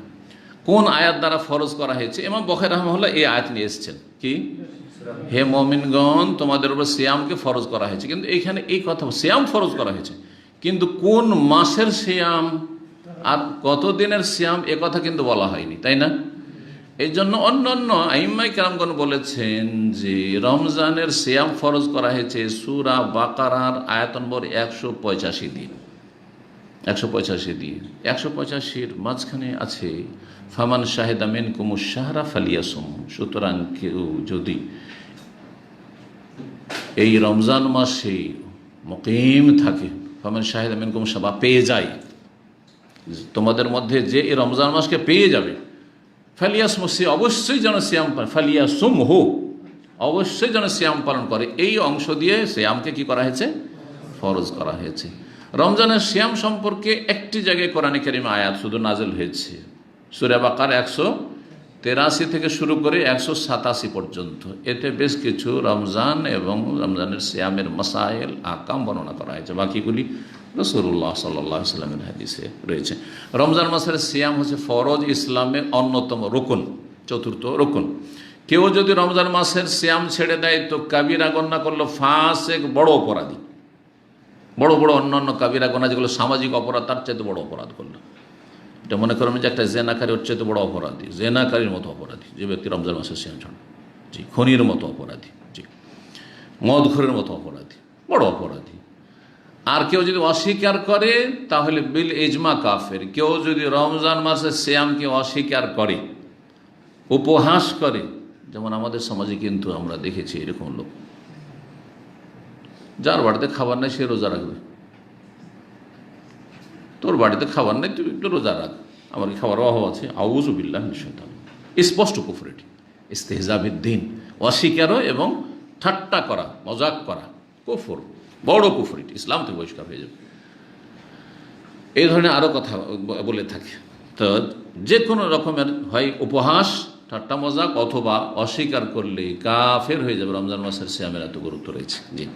কোন আয়াত দ্বারা ফরজ করা হয়েছে? ইমাম বুখারী রাহিমাহুল্লাহ এই আয়াত নিয়ে এসেছেন, কি, হে মুমিনগণ তোমাদের উপর সিয়ামকে ফরজ করা হয়েছে। কিন্তু এইখানে এই কথা, সিয়াম ফরজ করা হয়েছে, কিন্তু কোন মাসের সিয়াম আর কত দিনের সিয়াম এ কথা কিন্তু বলা হয়নি, তাই না? এই জন্য অন্যান্য আইম্মায়ে কেরামগণ বলেছেন যে রমজানের সিয়াম ফরজ করা হয়েছে সূরা বাকারার আয়াত নম্বর 185 দিয়ে, 185 দিয়ে। 185-র মাঝখানে আছে ফামান শাহিদা মিনকুমুশ শাহরা ফালিয়াসুম। সুতরাং কেউ যদি এই রমজান মাসে মুকিম থাকে, ফামান শাহিদা মিনকুমুশ শাহরা পেয়ে যায়, তোমাদের মধ্যে যে এই রমজান মাসকে পেয়ে যাবে, ফালিয়াসুম, সে অবশ্যই যেন সিয়াম পালন, ফালিয়াসুম হো, অবশ্যই যেন সিয়াম পালন করে। এই অংশ দিয়ে সিয়ামকে কি করা হয়েছে? ফরজ করা হয়েছে। রমজানের সিয়াম সম্পর্কে একটি জায়গায় কোরআনে কারিমে আয়াত শুধু নাজিল হয়েছে, সূরা বাকারা 183 থেকে শুরু করে 187 পর্যন্ত। এতে বেশ কিছু রমজান এবং রমজানের সিয়ামের মাসাইল আহকাম বর্ণনা করা হয়েছে, বাকিগুলি রাসূলুল্লাহ সাল্লাল্লাহু আলাইহি ওয়াসাল্লামের হাদিসে রয়েছে। রমজান মাসের সিয়াম হচ্ছে ফরজ, ইসলামের অন্যতম রুকন, চতুর্থ রুকন। কেউ যদি রমজান মাসের সিয়াম ছেড়ে দেয় তো কাবিরা গণ্য করলো, ফাসিক, বড় অপরাধী। বড় বড় অন্যান্য কাবিরা গোনা যেগুলো সামাজিক অপরাধ, তার চাইতে বড় অপরাধ করলো। এটা মনে করেন যে একটা জেনাকারী ওর চাইতে বড় অপরাধী, জেনাকারীর মতো অপরাধী যে ব্যক্তি রমজান মাসের সিয়াম ছাড়ে, জি, খনির মতো অপরাধী, জি, মদখোরের মতো অপরাধী, বড় অপরাধী। আর কেউ যদি অস্বীকার করে তাহলে বিল ইজমা কাফের। কেউ যদি রমজান মাসের সিয়ামকে অস্বীকার করে, উপহাস করে, যেমন আমাদের সমাজে কিন্তু আমরা দেখেছি এরকম লোক, যার বাড়িতে খাবার নেই সে রোজা রাখবে। তোর বাড়িতে খাবার নেই, তুই একটু রোজা রাখ, আমার কি খাবার অভাব আছে? আউযু বিল্লাহি মিনাশ শাইতানির রাজিম। স্পষ্ট কুফর, এটি ইস্তেহজা বিদ্দিন, অস্বীকার এবং ঠাট্টা করা, মজাক করা, কুফর, বড় কুফর, এটি ইসলাম থেকে বহিষ্কার হয়ে যাবে। এই ধরনের আরও কথা বলে থাকে। তো যে কোনো রকমের হয় উপহাস, ঠাট্টা, মজাক অথবা অস্বীকার করলে কাফের হয়ে যাবে। রমজান মাসের সিয়ামের এত গুরুত্ব রয়েছে। জি,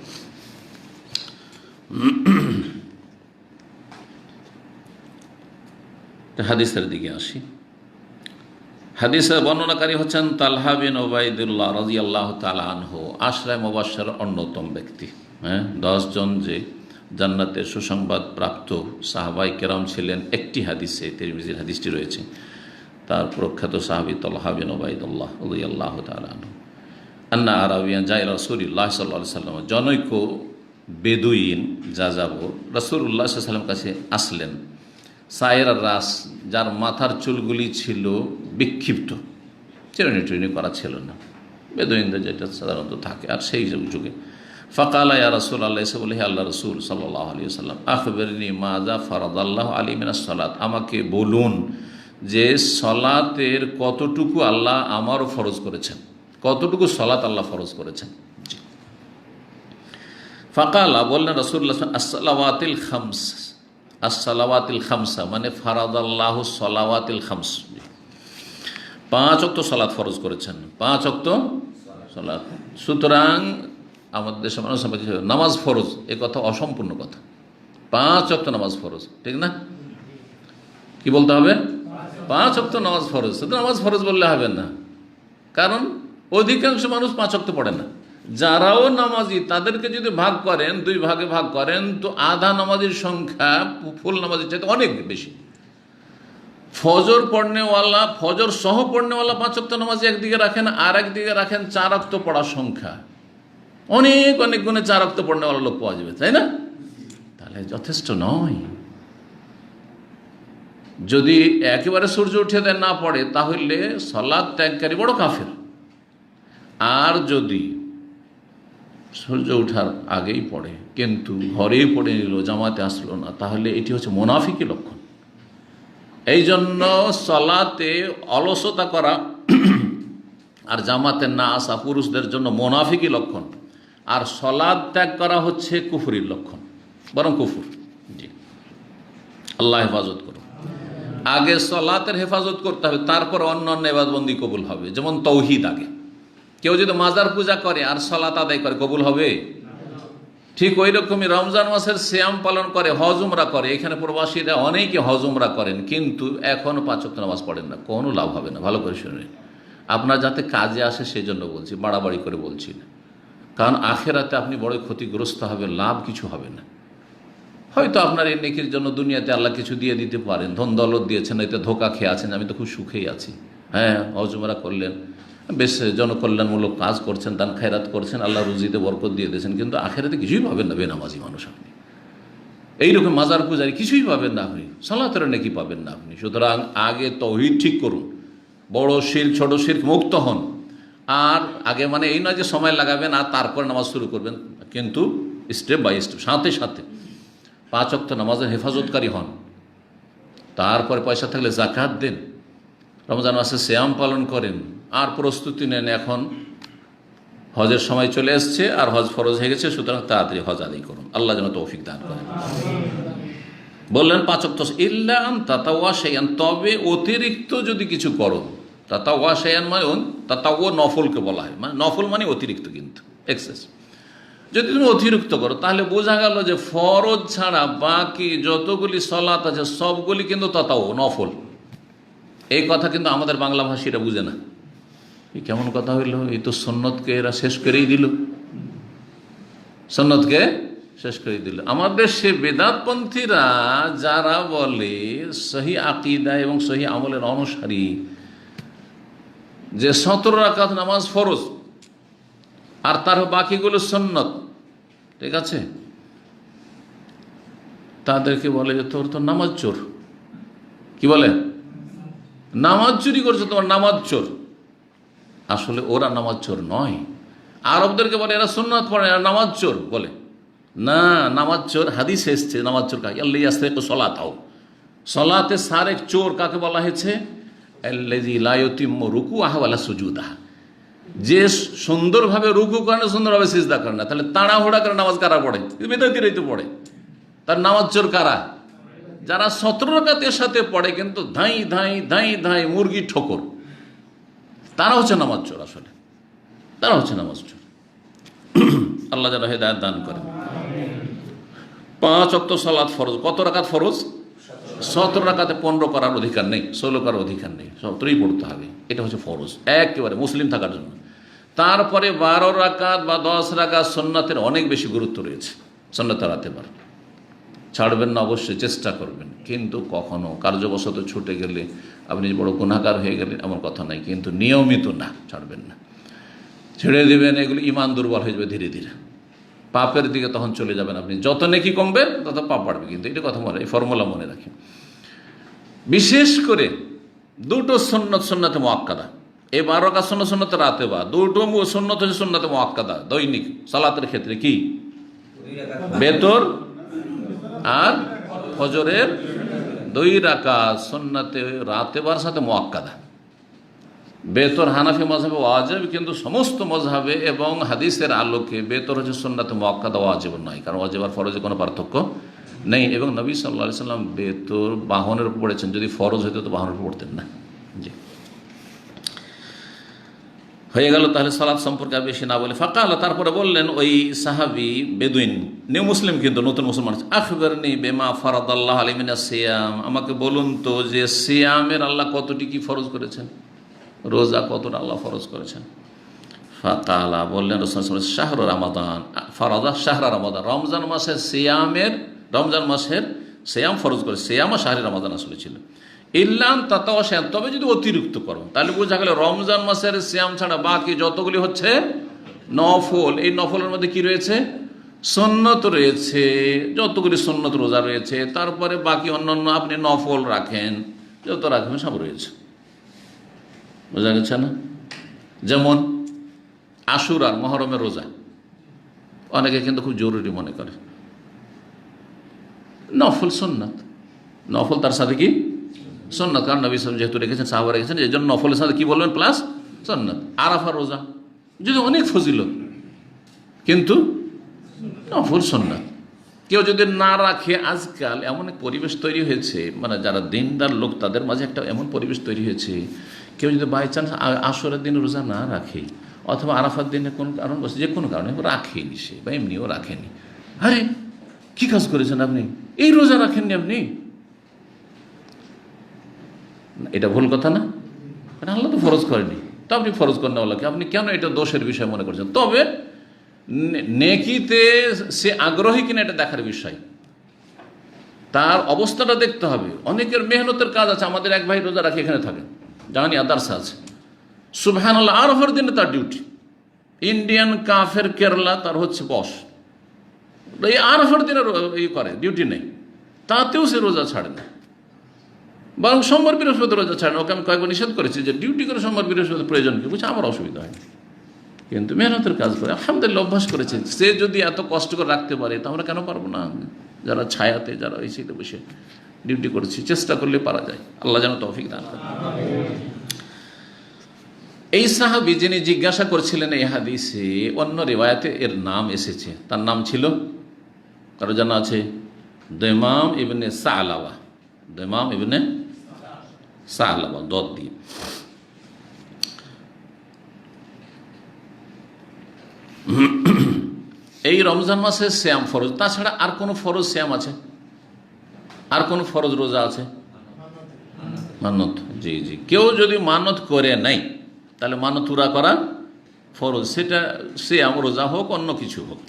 হাদিসের দিকে আসি। হাদিসের বর্ণনাকারী হচ্ছেন তালহা বিন উবাইদুল্লাহ রাদিয়াল্লাহু তাআলা আনহু, আশরায়ে মুবাশশারের অন্যতম ব্যক্তি। 10 জন যে জান্নাতের সুসংবাদ প্রাপ্ত সাহাবায়ে কেরাম ছিলেন, একটি হাদিসে, তিরমিজির হাদিসটি রয়েছে, তার প্রখ্যাত সাহাবী তালহা বিন উবাইদুল্লাহ রাদিয়াল্লাহু তাআলা আনহু আন্না আরাবিয়ান জাই রাসূলুল্লাহ সাল্লাল্লাহু আলাইহি ওয়াসাল্লাম, জনৈক বেদুইন যাযাবর রাসূলুল্লাহ সাল্লাল্লাহু আলাইহি ওয়াসাল্লাম কাছে আসলেন। সায়ের রাস, যার মাথার চুলগুলি ছিল বিক্ষিপ্ত, চিরুনি করা ছিল না, বেদুইনদের যেটা সাধারণত থাকে আর সেই যুগে। ফাকালা ইয়া রাসূলুল্লাহ, এসে বলে, হে আল্লাহ রাসূল সাল্লাল্লাহু আলাইহি ওয়াসাল্লাম, আখবিরনি মাযা ফারাদাল্লাহু আলাইহি মিনাস সালাত, আমাকে বলুন যে সলাতের কতটুকু আল্লাহ আমারও ফরজ করেছেন, কতটুকু সলাত আল্লাহ ফরজ করেছেন। ফাকালা, বললেন রাসূলুল্লাহ, as-সালাওয়াতিল খামস, as-সালাওয়াতিল খামসা, মানে ফারাদাল্লাহু সালাওয়াতিল খামস, 5 ওয়াক্ত সালাত ফরজ করেছেন, 5 ওয়াক্ত সালাত। সুতরাং আমাদের দেশের মানুষ নামাজ ফরজ, এ কথা অসম্পূর্ণ কথা। 5 ওয়াক্ত নামাজ ফরজ, ঠিক না? কি বলতে হবে? 5 ওয়াক্ত নামাজ ফরজ। শুধু নামাজ ফরজ বললে হবে না, কারণ অধিকাংশ মানুষ 5 ওয়াক্ত পড়ে না। যারাও নামাজি তাদেরকে যদি ভাগ করেন, 2 ভাগে ভাগ করেন, তো আধা নামাজির সংখ্যা ফুল নামাজির চাইতে অনেক বেশি। ফজর পড়নেওয়ালা, ফজর সহ পড়নেওয়ালা 5 ওয়াক্ত নামাজি একদিকে রাখেন, আর একদিকে রাখেন 4 ওয়াক্ত পড়ার সংখ্যা, অনেক অনেক গুণে 4 ওয়াক্ত পড়নেওয়ালা লোক পাওয়া যাবে, তাই না? তাহলে যথেষ্ট নয়। যদি একেবারে সূর্য উঠে দেয় না পড়ে, তাহলে সালাত ত্যাগকারী বড় কাফের। আর যদি সূর্য ওঠার আগেই পড়ে, কিন্তু ঘরেই পড়ে নিল, জামাতে আসলো না, তাহলে এটি হচ্ছে মুনাফিকি লক্ষণ। এই জন্য সালাতে অলসতা করা আর জামাতে না আসা পুরুষদের জন্য মুনাফিকি লক্ষণ, আর সালাত ত্যাগ করা হচ্ছে কুফরির লক্ষণ। বরং কুফর। জি, আল্লাহ হেফাজত করুন। আগে সলাতের হেফাজত করতে হবে, তারপর অন্য অন্য ইবাদতবন্দি কবুল হবে। যেমন তৌহিদ আগে। কেউ যদি মাজার পূজা করে আর সলাত আদায় করে, কবুল হবে? ঠিক ওই রকমই রমজান মাসের সিয়াম পালন করে, হজ উমরা করে। এখানে প্রবাসীরা অনেকে হজ উমরা করেন, কিন্তু এখনও 5 ওয়াক্ত নামাজ পড়েন না। কোনো লাভ হবে না। ভালো করে শুনে, আপনার যাতে কাজে আসে সেই জন্য বলছি, বাড়াবাড়ি করে বলছি না। কারণ আখেরাতে আপনি বড় ক্ষতিগ্রস্ত হবে, লাভ কিছু হবে না। হয়তো আপনার এই নেকির জন্য দুনিয়াতে আল্লাহ কিছু দিয়ে দিতে পারেন, ধন দৌলত দিয়েছেন, এতে ধোকা খেয়ে আছেন, আমি তো খুব সুখেই আছি। হ্যাঁ, হজ উমরা করলেন, বেশ জনকল্যাণমূলক কাজ করছেন, দান খায়রাত করছেন, আল্লাহ রুজিতে বরকত দিয়ে দিয়েছেন, কিন্তু আখেরাতে কিছুই পাবেন না। বেনামাজি মানুষ আপনি, এইরকম মাজার পূজারি কিছুই পাবেন না আপনি, সালাতের নাকি পাবেন না আপনি। সুতরাং আগে তৌহিদ ঠিক করুন, বড় শিরক ছোট শিরক মুক্ত হন। আর আগে মানে এই নয় যে সময় লাগাবেন আর তারপর নামাজ শুরু করবেন, কিন্তু স্টেপ বাই স্টেপ, সাথে সাথে 5 ওয়াক্ত নামাজের হেফাজতকারী হন। তারপরে পয়সা থাকলে জাকাত দেন, রমজান মাসে সিয়াম পালন করেন, আর প্রস্তুতি নেন। এখন হজের সময় চলে এসছে আর হজ ফরজ হয়ে গেছে, সুতরাং তাড়াতাড়ি হজ আদায় করুন। আল্লাহ যেন তৌফিক দান করেন। বললেন 5 ওয়াক্ত ইল্লা আন তাতাওয়া শাইআন, তবে অতিরিক্ত যদি কিছু করো। তাতাওয়া শাইআন মানে তাতাওয়া নফলকে বলা হয়, মানে নফল মানে অতিরিক্ত, কিন্তু এক্সেস। যদি তুমি অতিরিক্ত করো তাহলে বোঝা গেল যে ফরজ ছাড়া বাকি যতগুলি সলাত আছে সবগুলি কিন্তু তাতাও নফল। এই কথা কিন্তু আমাদের বাংলা ভাষীরা বুঝে না। এই কেমন কথা হইল, এই তো সুন্নতকে এরা শেষ করেই দিল, সুন্নতকে শেষ করে দিল। আমাদের সে বেদাতপন্থীরা যারা বলে সহি আকীদা এবং সহি আমলের অনুসারী, যে 17 রাকাত নামাজ ফরজ আর তার বাকিগুলো সুন্নত, ঠিক আছে, তাদেরকে বলে যে তোর তো নামাজ চোর। কি বলে? নামাজ চুরি করছে, তোমার নামাজ চোর। আসলে ওরা নামাজ চোর নয়। আরবদেরকে বলে এরা সুন্নাত পড়ে, এরা নামাজ চোর বলে। না, নামাজ চোর হাদিস এসছে, নামাজ চোর কাকে আল্লাহ ইয়াস্তাহিকু সলাতাহু, সলাতে সারেক চোর কাকে বলা হয়েছে? আল্লাযী লা ইউতিম্মু রুকুআহা ওয়ালা সুজুদাহা, যে সুন্দরভাবে রুকু করে না, সুন্দরভাবে সিজদা করে না। তাহলে তাড়াহুড়া করে নামাজ কারা পড়ে? বিদআতিরাই তো পড়ে। তার নামাজ চোর কারা? যারা 17 রাকাতের সাথে পড়ে কিন্তু ধাই ধাই ধাই ধাই মুরগি ঠোকর, তারা হচ্ছে নামাজ চোর। আসলে তারা হচ্ছে নামাজ চোর। আল্লাহ যেন হেদায়েত দান করেন। 5 ওয়াক্ত সালাত ফরজ। কত রাকাত ফরজ? 17 রাকাতে 15 করার অধিকার নেই, 16 করার অধিকার নেই, 17ই পড়তে হবে। এটা হচ্ছে ফরজ একেবারে মুসলিম থাকার জন্য। তারপরে 12 রাকাত বা 10 রাকাত সুন্নাতের অনেক বেশি গুরুত্ব রয়েছে। সুন্নাত রাতেবার ছাড়বেন না, অবশ্যই চেষ্টা করবেন, কিন্তু কখনো কার্যবশত ছুটে গেলে আপনি বড় গুনাহগার হয়ে গেলেন এমন কথা নাই, কিন্তু নিয়মিত না, ছাড়বেন না, ছেড়ে দেবেন। এগুলো ইমান দুর্বল হয়ে যাবে ধীরে ধীরে, পাপের দিকে তখন চলে যাবেন আপনি। যত নেকি কমবে তত পাপ বাড়বে, কিন্তু এটা কথা মনে, এই ফর্মুলা মনে রাখেন। বিশেষ করে দুটো সুন্নত, সুন্নতে মুআক্কাদা, এই 12 রাকাত সুন্নত, সুন্নতে রাতে বা দুটো সুন্নত হচ্ছে সুন্নতে মুআক্কাদা দৈনিক সালাতের ক্ষেত্রে। কি? বেতর আর ফজরের 2 রাকাত সুন্নতে রাতেবার সাথে মুআক্কাদা। বেতর হানাফি মাযহাবে ওয়াজিব, কিন্তু সমস্ত মাযহাবে এবং হাদিসের আলোকে বেতর হচ্ছে সুন্নতে মুআক্কাদা, ওয়াজিব নয়। কারণ ওয়াজিব আর ফরজে কোনো পার্থক্য নেই। এবং নবী সাল্লাল্লাহু আলাইহি সাল্লাম বেতর বাহনের উপর পড়েছেন, যদি ফরজ হইতো তো বাহনের উপর পড়তেন না। জি, হয়ে গেল। তাহলে সালাত সম্পর্কে আর বেশি না বলে ফাকালা, তারপরে বললেন ওই সাহাবী বেদুইন, নিউ মুসলিম কিন্তু নতুন মুসলমান, আখবিরনি বিমা ফারাদাল্লাহু আলাইহি মিনাস সিয়াম, আমাকে বলুন তো যে সিয়ামের আল্লাহ কতটি কি ফরজ করেছেন, রোজা কতটা আল্লাহ ফরজ করেছেন। ফাকালা, বললেন রাসূল সাল্লাল্লাহু আলাইহি ওয়াসাল্লাম শাহরু রমাদান ফারাদা শাহরা রমাদান, রমজান মাসের সিয়ামের, রমজান মাসের সিয়াম ফরজ করে। সিয়াম শাহরি রমাদান আসলে ছিল। ইল্লাম তাতাওয়া শাইআন, তবে যদি অতিরিক্ত করো, তাহলে বোঝা গেল রমজান মাসের সিয়াম ছাড়া বাকি যতগুলি হচ্ছে নফল। এই নফলের মধ্যে কি রয়েছে? সুন্নত রয়েছে, যতগুলি সুন্নত রোজা রয়েছে, তারপরে বাকি অন্যান্য আপনি নফল রাখেন, যত রাখবেন সব রয়েছে। বোঝা গেছে না? যেমন আশুরার, মহরমের রোজা অনেকে কিন্তু খুব জরুরি মনে করে, নফল সুন্নাত, নফল তার সাথে কি সুন্নাত, কারণ নবী সাল্লাল্লাহু আলাইহি ওয়াসাল্লাম যেহেতু রেখেছেন, সাহাবা রেখেছেন, এই জন্য নফলের সাথে কি বলবেন? প্লাস সুন্নাত। আরাফার রোজা যদি অনেক ফজিলত, কিন্তু নফল সুন্নাত। কেউ যদি না রাখে, আজকাল এমন এক পরিবেশ তৈরি হয়েছে, মানে যারা দিনদার লোক তাদের মাঝে একটা এমন পরিবেশ তৈরি হয়েছে, কেউ যদি বাই চান্স আসরের দিন রোজা না রাখে অথবা আরাফার দিনে কোনো কারণ বসে, যে কোনো কারণে রাখেনি সে বা এমনিও রাখেনি, আরে কি কাজ করেছেন আপনি, এই রোজা রাখেননি আপনি, এটা ভুল কথা না? মানে আল্লাহ তো ফরজ করেনি, তো আপনি ফরজ করেন আল্লাহকে, আপনি কেন এটা দোষের বিষয় মনে করছেন? তবে নেকিতে সে আগ্রহী কিনা এটা দেখার বিষয়, তার অবস্থাটা দেখতে হবে। অনেকের মেহনতের কাজ আছে, আমাদের এক ভাই রোজা রাখে এখানে থাকে, জানি আদার্স আছে, সুবহানাল্লাহ, আরফার দিনে তার ডিউটি, ইন্ডিয়ান কাফের কেরালা তার হচ্ছে বস, এই আরফার দিনে করে ডিউটি নেই, তাতেও সে রোজা ছাড়ে না, বরং সোমবার বৃহস্পতি রোজা ছাড়ে না। ওকে আমি কয়েকবার নিষেধ করেছি যে ডিউটি করে সোমবার বৃহস্পতি প্রয়োজন কি, বুঝছে আমার অসুবিধা হয়, কিন্তু মেহনতের কাজ করে আলহামদুলিল্লাহ অভ্যাস করেছে। সে যদি এত কষ্ট করে রাখতে পারে তা আমরা কেন পারবো না? যারা ছায়াতে, যারা ওই শীতে বসে ডিউটি করেছি, চেষ্টা করলে পারা যায়। আল্লাহ যেন তৌফিক দান করেন। এই সাহাবী যিনি জিজ্ঞাসা করছিলেন এই হাদিসে, অন্য রিওয়ায়াতে এর নাম এসেছে, তার নাম ছিল, কারো জানা আছে? দেমাম ইবনে সালাবা, দেমাম ইবনে সালাবা, দদ দিয়ে। এই রমজান মাসে শ্যাম ফরজ, তাছাড়া আর কোনো ফরজ শ্যাম আছে? আর কোনো ফরজ রোজা আছে? মানত, জি জি, কেউ যদি মানত করে নাই তাহলে মানত পুরা করা ফরজ, সেটা শ্যাম রোজা হোক অন্য কিছু হোক,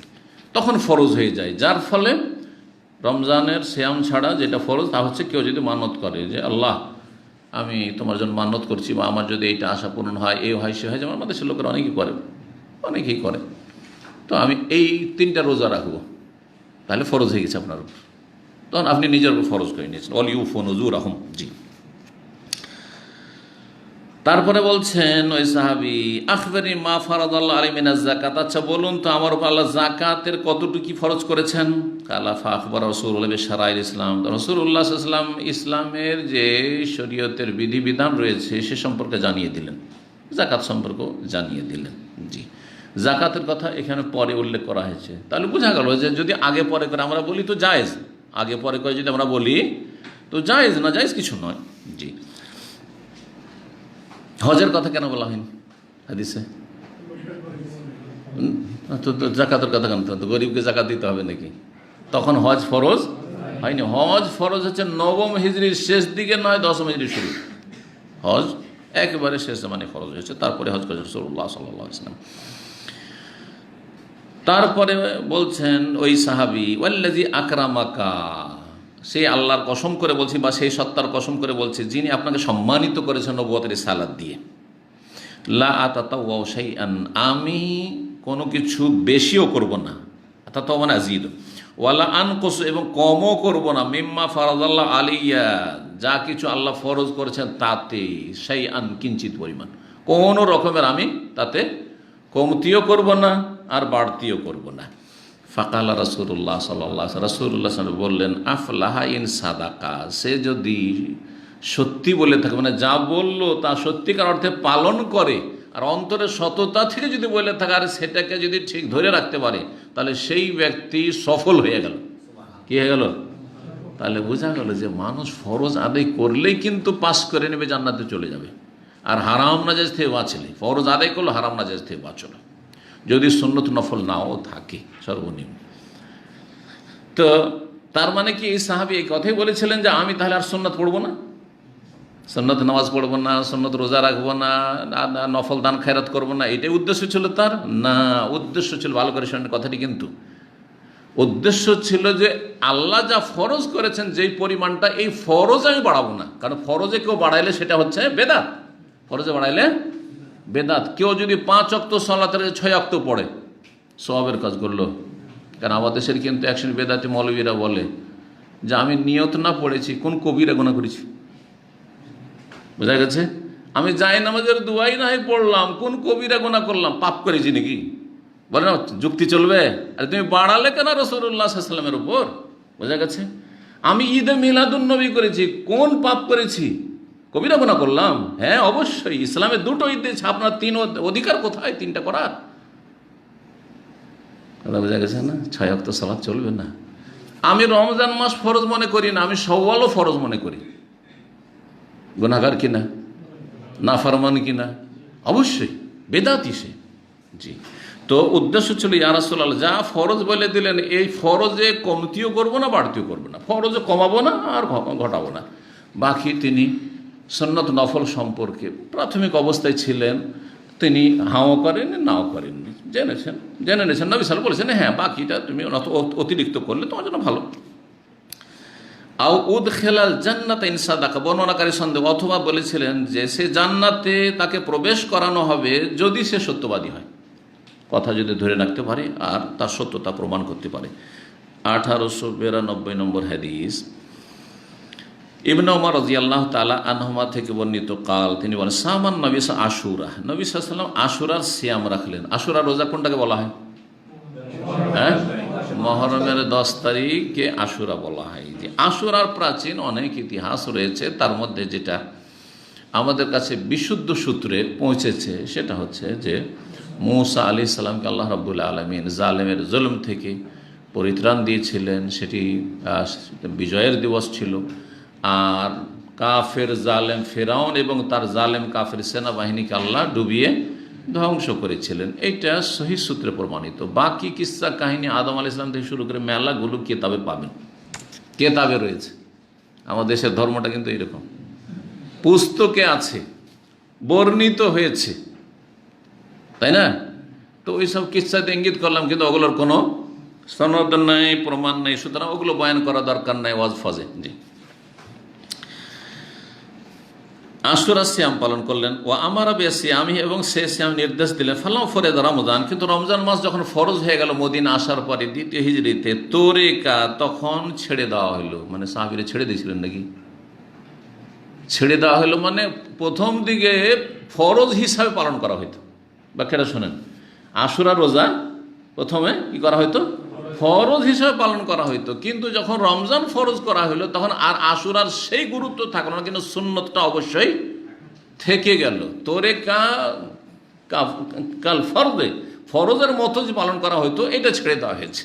তখন ফরজ হয়ে যায়। যার ফলে রমজানের শ্যাম ছাড়া যেটা ফরজ তা হচ্ছে কেউ যদি মানত করে যে আল্লাহ আমি তোমার জন্য মানত করছি, বা আমার যদি এইটা আশা পূরণ হয়, এই হয় সে হয়, যেমন আমাদের সে লোকের অনেকেই করে, তো আমি এই 3টা রোজা রাখবো, তাহলে ফরজ হয়ে গেছে আপনার উপর, তখন আপনি নিজের উপর ফরজ করে নিয়েছেন। অল ইউ ফনুজুর আহম, জি। তারপরে বলছেন ওই সাহাবী, আখবারি মা ফারাদাল্লাহু আলাইহি মিনাজ যাকাত, আচ্ছা বলুন তো আমার উপর আল্লাহ যাকাতের কতটুকু ফরজ করেছেন? কালা ফা আখবার রাসূলুল্লাহ বিশরাইল ইসলাম, রাসূলুল্লাহ সাল্লাল্লাহু আলাইহি ওয়াসাল্লাম ইসলামের যে শরীয়তের বিধিবিধান রয়েছে সে সম্পর্কে জানিয়ে দিলেন, যাকাত সম্পর্কে জানিয়ে দিলেন, জি। যাকাতের কথা এখানে পরে উল্লেখ করা হয়েছে, তাহলে বোঝা গেল যে যদি আগে পরে করে আমরা বলি তো জায়েজ, আগে পরে করে যদি আমরা বলি তো জায়েজ, না জায়েজ কিছু নয়, জি। হজের কথা কেন বলা হয়নি হাদিসে? তো জাকাতের কথা কেন? তো গরিবকে জাকাত দিতে হবে নাকি? তখন হজ ফরজ হয়নি। হজ ফরজ হচ্ছে 9ম হিজরির শেষ দিকে, নয় 10ম হিজরির শুরু। হজ একেবারে শেষে মানে ফরজ হয়েছে, তারপরে হজ করেছেন রাসূলুল্লাহ সাল্লাল্লাহু আলাইহি ওয়াসাল্লাম। তারপরে বলছেন ওই সাহাবী, ওয়াল্লাযী আকরামাকা, সেই আল্লাহর কসম করে বলছি, বা সেই সত্তার কসম করে বলছি যিনি আপনাকে সম্মানিত করেছেন নবুয়তের রিসালাত দিয়ে, লা আতাতাওয়াউ শাইআন, আমি কোনো কিছু বেশিও করব না, আতাতাওয়া মানে আযীদ, ওয়ালা আনকুস, এবং কমও করব না, মিম্মা ফারাদাল্লাহু আলাইয়া, যা কিছু আল্লাহ ফরজ করেছেন তাতে, শাইআন কিঞ্চিত পরিমাণ, কোনো রকমের আমি তাতে কমতিও করব না আর বাড়তিও করব না। ফাকালা রাসূলুল্লাহ সাল্লাল্লাহু আলাইহি ওয়াসাল্লাম, রাসূলুল্লাহ সাল্লাল্লাহু আলাইহি ওয়াসাল্লাম বললেন, আফলাহা ইন সাদাকা, সে যদি সত্যি বলে থাকে, মানে যা বললো তা সত্যিকার অর্থে পালন করে, আর অন্তরের সততা থেকে যদি বলে থাকে আর সেটাকে যদি ঠিক ধরে রাখতে পারে, তাহলে সেই ব্যক্তি সফল হয়ে গেল। কি হয়ে গেল? তাহলে বোঝা গেল যে মানুষ ফরজ আদায় করলেই কিন্তু পাস করে নেবে, জান্নাতে চলে যাবে, আর হারাম নাজায়েজ থেকে বাঁচলে, ফরজ আদায় করলো হারাম নাজায়েজ থেকে বাঁচলো, যদি সুন্নত নফল নাও থাকে সর্বনিম্ন। তো তার মানে কি এই সাহাবী এই কথাই বলেছিলেন যে আমি তাহলে আর সুন্নত পড়বো না, সুন্নত নামাজ পড়বো না, সুন্নত রোজা রাখবো না, নফল দান খায়রাত করবো না, এটাই উদ্দেশ্য ছিল তার? না, উদ্দেশ্য ছিল, ভালো করে শোনেন কথাটি, কিন্তু উদ্দেশ্য ছিল যে আল্লাহ যা ফরজ করেছেন যেই পরিমাণটা, এই ফরজ আমি বাড়াবো না, কারণ ফরজে কেউ বাড়াইলে সেটা হচ্ছে বেদাত, ফরজে বাড়াইলে বেদাত। কেউ যদি 5 ওয়াক্ত সালাতের 6 ওয়াক্ত পড়ে সওয়াবের কাজ করলো, কারণ আমাদের দেশের কিন্তু একজন বেদাতি মৌলবীরা বলে যে আমি নিয়ত না পড়েছি, কোন কবিরা গুনাহ করেছি, বোঝা গেছে? আমি যাই নামাজের দুয়াই না পড়লাম, কোন কবিরা গুনাহ করলাম, পাপ করেছি নাকি? বলে না, যুক্তি চলবে? আর তুমি বাড়ালে কেন রাসূলুল্লাহ সাল্লাল্লাহু আলাইহি ওয়াসাল্লামের উপর? বোঝা গেছে? আমি ঈদে মিলাদুন নবী করেছি, কোন পাপ করেছি? কবিরা গুনাহ করলাম? হ্যাঁ অবশ্যই, ইসলামে 2টো ঈদ দিয়েছে, আপনার 3 অধিকার কোথায় 3টা করার? কথা বোঝা গেছে না? 6 ওয়াক্ত সালাত চলবে না, আমি রমজান মাস ফরজ মনে করি না, আমি শাওয়ালও ফরজ মনে করি। গুনাহগার কিনা, নাফরমান কিনা? অবশ্যই বেদাতি সে। জি, তো উদ্দেশ্য ছিল ইয়া রাসূলুল্লাহ যা ফরজ বলে দিলেন, এই ফরজে কমতিও করবো না, বাড়তিও করবো না, ফরজে কমাবো না আর ঘটাবো না। বাকি তিনি সুন্নত নফল সম্পর্কে প্রাথমিক অবস্থায় ছিলেন, তিনি হাও করেননি নাও করেননি, জেনে নিয়েছেন। নবী সাল্লাল্লাহু বলেছেন হ্যাঁ বাকিটা তুমি অতিরিক্ত করলে তোমার জন্য ভালো। আও উদখিলাল জান্নাত ইন সাদাকা, বর্ণনাকারী সন্দেহ, অথবা বলেছিলেন যে সে জান্নাতে তাকে প্রবেশ করানো হবে যদি সে সত্যবাদী হয়, কথা যদি ধরে রাখতে পারে আর তার সত্যতা প্রমাণ করতে পারে। 1892 নম্বর হাদিস, ইবনে ওমর রাদিয়াল্লাহু তাআলা আনহুমা থেকে বর্ণিত কাল, তিনি বলেন সামান নবী আশুরা, নবী সাল্লাল্লাহু আলাইহি ওয়াসাল্লাম আশুরার সিয়াম রাখলেন। আশুরা রোজা কোনটাকে বলা হয়? হ্যাঁ, মহরমের 10 তারিখকে আশুরা বলা হয়। যে আশুরার প্রাচীন অনেক ইতিহাস রয়েছে, তার মধ্যে যেটা আমাদের কাছে বিশুদ্ধ সূত্রে পৌঁছেছে সেটা হচ্ছে যে মূসা আলাইহিস সালামকে আল্লাহ রাব্বুল আলামিন জালেমের জুলম থেকে পরিত্রাণ দিয়েছিলেন, সেটি বিজয়ের দিবস ছিল। আর কাফের জালেম ফেরাউন এবং তার জালেম কাফের সেনাবাহিনীকে আল্লাহ ডুবিয়ে ধ্বংস করেছিলেন, এইটা সহিহ সূত্রে প্রমাণিত। বাকি কিস্সা কাহিনী আদম আলাইহিস সালাম থেকে শুরু করে মেলাগুলো কেতাবে পাবেন, কেতাবে রয়েছে। আমাদের দেশের ধর্মটা কিন্তু এরকম, পুস্তকে আছে, বর্ণিত হয়েছে, তাই না? তো ওইসব কিস্সাতে ইঙ্গিত করলাম, কিন্তু ওগুলোর কোনো সনদ নাই, প্রমাণ নেই, সুতরাং ওগুলো বয়ান করা দরকার নাই ওয়াজ ফাজে। জি, আশুরা সিয়াম পালন করলেন। ও আমারা বিসিয়ামি, এবং সে সিয়াম নির্দেশ দিলেন। ফালাম ফরজ রমজান, কিন্তু রমজান মাস যখন ফরজ হয়ে গেল মদিনা আসার পরে দ্বিতীয় হিজরিতে, তোরেকা তখন ছেড়ে দেওয়া হলো। মানে সাহাবীরা ছেড়ে দিয়েছিলেন নাকি? ছেড়ে দেওয়া হলো মানে প্রথম দিকে ফরজ হিসাবে পালন করা হইতো। ব্যাখ্যাটা শোনেন, আশুরা রোজা প্রথমে কি করা হইতো? ফরজ হিসাবে পালন করা হইতো, কিন্তু যখন রমজান ফরজ করা হলো তখন আর আশুরার সেই গুরুত্ব থাকলো না, কিন্তু সুন্নতটা অবশ্যই থেকে গেল। তোরে কাল ফরদে, ফরজের মতো যে পালন করা হইতো এটা ছেড়ে দেওয়া হয়েছে।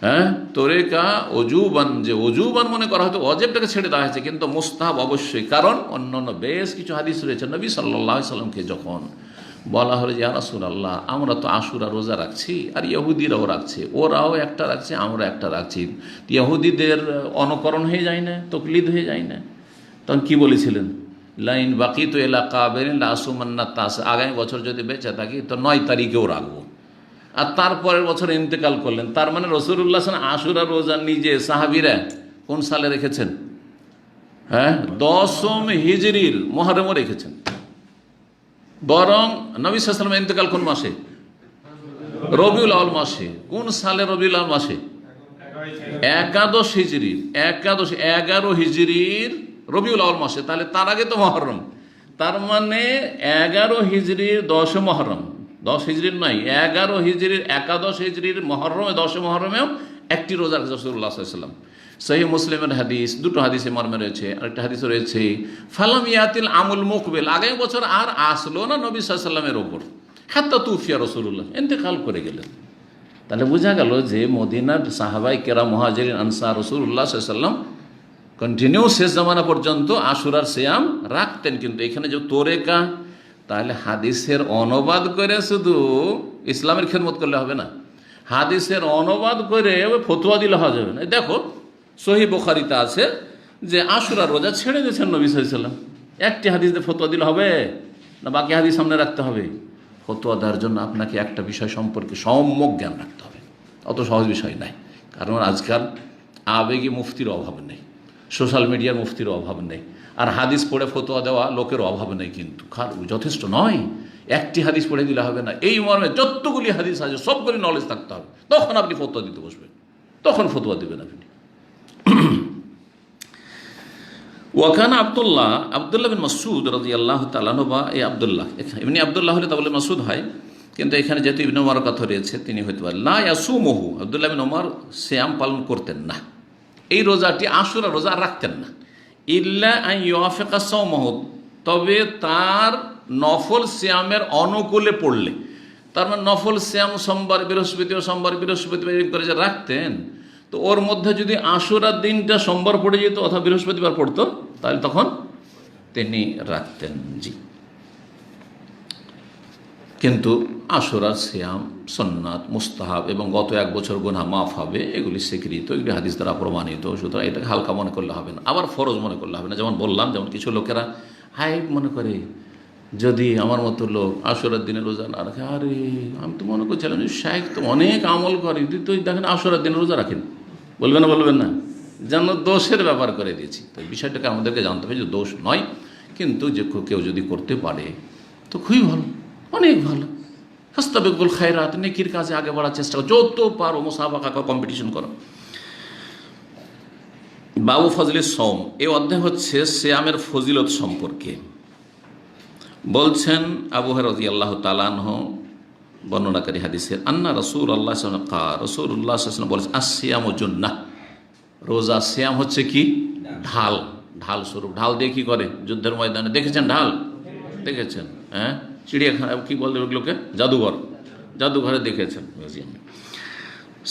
হ্যাঁ, তোরে অজুবান, যে অজুবান মনে করা হয়তো অজেবটাকে ছেড়ে দেওয়া হয়েছে, কিন্তু মুস্তাহাব অবশ্যই। কারণ অন্যান্য বেশ কিছু হাদিস রয়েছে, নবী সাল্লাল্লাহু আলাইহি সাল্লামকে যখন বলা হলো যে ইয়া রাসূলুল্লাহ আমরা তো আশুরা রোজা রাখছি আর ইহুদিরাও রাখছে, ওরাও একটা রাখছে আমরা একটা রাখছি, ইহুদিদের অনুকরণ হয়ে যায় না, তকলিদ হয়ে যায় না? তখন কি বলেছিলেন? লাইন বাকি তো এলাকা বেরিন লাসুমান্না তাস, আগামী বছর যদি বেঁচে থাকি তো 9 তারিখেও রাখবো। আর তারপরের বছর ইন্তেকাল করলেন। তার মানে রাসূলুল্লাহ সাল্লাল্লাহু আলাইহি ওয়াসাল্লাম আশুরা রোজা নিজে সাহাবীরা কোন সালে রেখেছেন? হ্যাঁ, 10ম হিজরির মুহররমে রেখেছেন। বরং নবী সাল্লাল্লাহু আলাইহি ওয়াসাল্লাম ইন্তেকাল কোন মাসে? রবিউল আউয়াল মাসে। কোন সালে রবিউল আউয়াল মাসে? 11 হিজরির, 11 হিজরির রবিউল আউয়াল মাসে। তাহলে তার আগে তো মুহররম, তার মানে 11 হিজরির 10 মুহররম, 10 হিজরির নয়, 11 হিজরির 11 হিজরির মুহররমে 10 মুহররমেও একটি রোজা রাসূলুল্লাহ সাল্লাল্লাহু আলাইহি ওয়াসাল্লাম। সহিহ মুসলিমের হাদিস, দুটো হাদিসে মর্মে রয়েছে। আরেকটা হাদিস রয়েছে ফালাম ইয়াতিল আমুল মুকবিল, আগামী বছর আর আসলো না নবী সাল্লাল্লাহু আলাইহি ওয়াসাল্লামের ওপর, হাত্তা তুফিয়া রাসূলুল্লাহ, ইন্তেকাল করে গেলেন। তাহলে বোঝা গেল যে মদিনার সাহাবাই কেরাম মুহাজিরিন আনসার রাসূলুল্লাহ সাল্লাল্লাহু আলাইহি ওয়াসাল্লাম কন্টিনিউ শেষ জামানা পর্যন্ত আশুরার সিয়াম রাখতেন। কিন্তু এখানে যে তোরেকা, তাহলে হাদিসের অনুবাদ করে শুধু ইসলামের খেদমত করলে হবে না, হাদিসের অনুবাদ করে ফতোয়া দিলে হওয়া যাবে না। দেখো সহিহ বুখারীতে আছে যে আশুরা রোজা ছেড়ে দিয়েছেন নবী সাল্লাল্লাহু আলাইহি ওয়াসাল্লাম। একটি হাদিস দিয়ে ফতোয়া দিলে হবে না, বাকি হাদিস সামনে রাখতে হবে? ফতোয়া দেওয়ার জন্য আপনাকে একটা বিষয় সম্পর্কে সম্যক জ্ঞান রাখতে হবে, অত সহজ বিষয় নাই। কারণ আজকাল আবেগী মুফতির অভাব নেই, সোশ্যাল মিডিয়ার মুফতির অভাব নেই, আর হাদিস পড়ে ফতোয়া দেওয়া লোকের অভাব নেই। কিন্তু যথেষ্ট নয়, একটি হাদিস পড়ে দিলে হবে না, এই মর্মে যতগুলি হাদিস আছে সবগুলি নলেজ থাকতে হবে, তখন আপনি ফতোয়া দিতে বসবেন, তখন ফতোয়া দেবেন আপনি। ওয়াকানা আব্দুল্লাহ বিন মাসউদ রাদিয়াল্লাহু তাআলা আনহু, বা এই আব্দুল্লাহ এমনি আব্দুল্লাহ হলে তাহলে মাসউদ হয়, কিন্তু এখানে যেহেতু ইবনে ওমর কথা রয়েছে তিনি হইতে পারেন। লা ইয়াসুমুহু, আব্দুল্লাহ বিন ওমর সিয়াম পালন করতেন না, এই রোজাটি আশুরা রোজা রাখতেন না। ইল্লা আন ইউআফিকা সাওমাহু, তবে তার নফল সিয়ামের অনুকূলে পড়লে, তার মানে নফল সিয়াম সোমবার বৃহস্পতিবার, সোমবার বৃহস্পতিবার করে যে রাখতেন, তো ওর মধ্যে যদি আশুরার দিনটা সোমবার পড়ে যেত অথবা বৃহস্পতিবার পড়তো তাহলে তখন তিনি রাখতেন। জি, কিন্তু আশুরার সিয়াম সুন্নাত, মুস্তাহাব এবং গত এক বছর গুনাহ মাফ হবে, এগুলি স্বীকৃত, এগুলি হাদিস দ্বারা প্রমাণিত। সুতরাং এটাকে হালকা মনে করলে হবে না, আবার ফরজ মনে করলে হবে না। যেমন বললাম, যেমন কিছু লোকেরা মনে করে যদি আমার মতো লোক আশুরার দিনে রোজা না রাখে, আরে আমি তো মনে করছিলাম যে শাইখ তো অনেক আমল করে, তো দেখেন আশুরার দিনে রোজা রাখেন, বলবেন না, যেন দোষের ব্যাপার করে দিয়েছি। তো বিষয়টাকে আমাদেরকে জানতে হবে যে দোষ নয়, কিন্তু যে কেউ যদি করতে পারে তো খুবই ভালো, অনেক ভালো। ফাস্তাবিকুল খায়রাত, নেকির কাজে আগে বাড়ার চেষ্টা করো, যত পারো মুসাবাকা কম্পিটিশন করো। বাবু ফজলি সওম, এই অধ্যায় হচ্ছে সিয়ামের ফজিলত সম্পর্কে বলছেন। আবু হুরায়রা রাদিয়াল্লাহু তাআলা আনহু বর্ণনাকারী হাদিসের, আন্না রাসূলুল্লাহ সাল্লাল্লাহু আলাইহি ওয়াসাল্লাম রাসূলুল্লাহ সাল্লাল্লাহু আলাইহি ওয়াসাল্লাম বলেছেন, আস-সিয়ামু জুন্নাহ, রোজা সিয়াম হচ্ছে কি ঢাল, ঢাল স্বরূপ। ঢাল দিয়ে কি করে? যুদ্ধের ময়দানে দেখেছেন ঢাল? দেখেছেন? হ্যাঁ, চিড়িয়াখানা কি বলে ওগুলোকে, জাদুঘরে দেখেছেন, মিউজিয়ামে।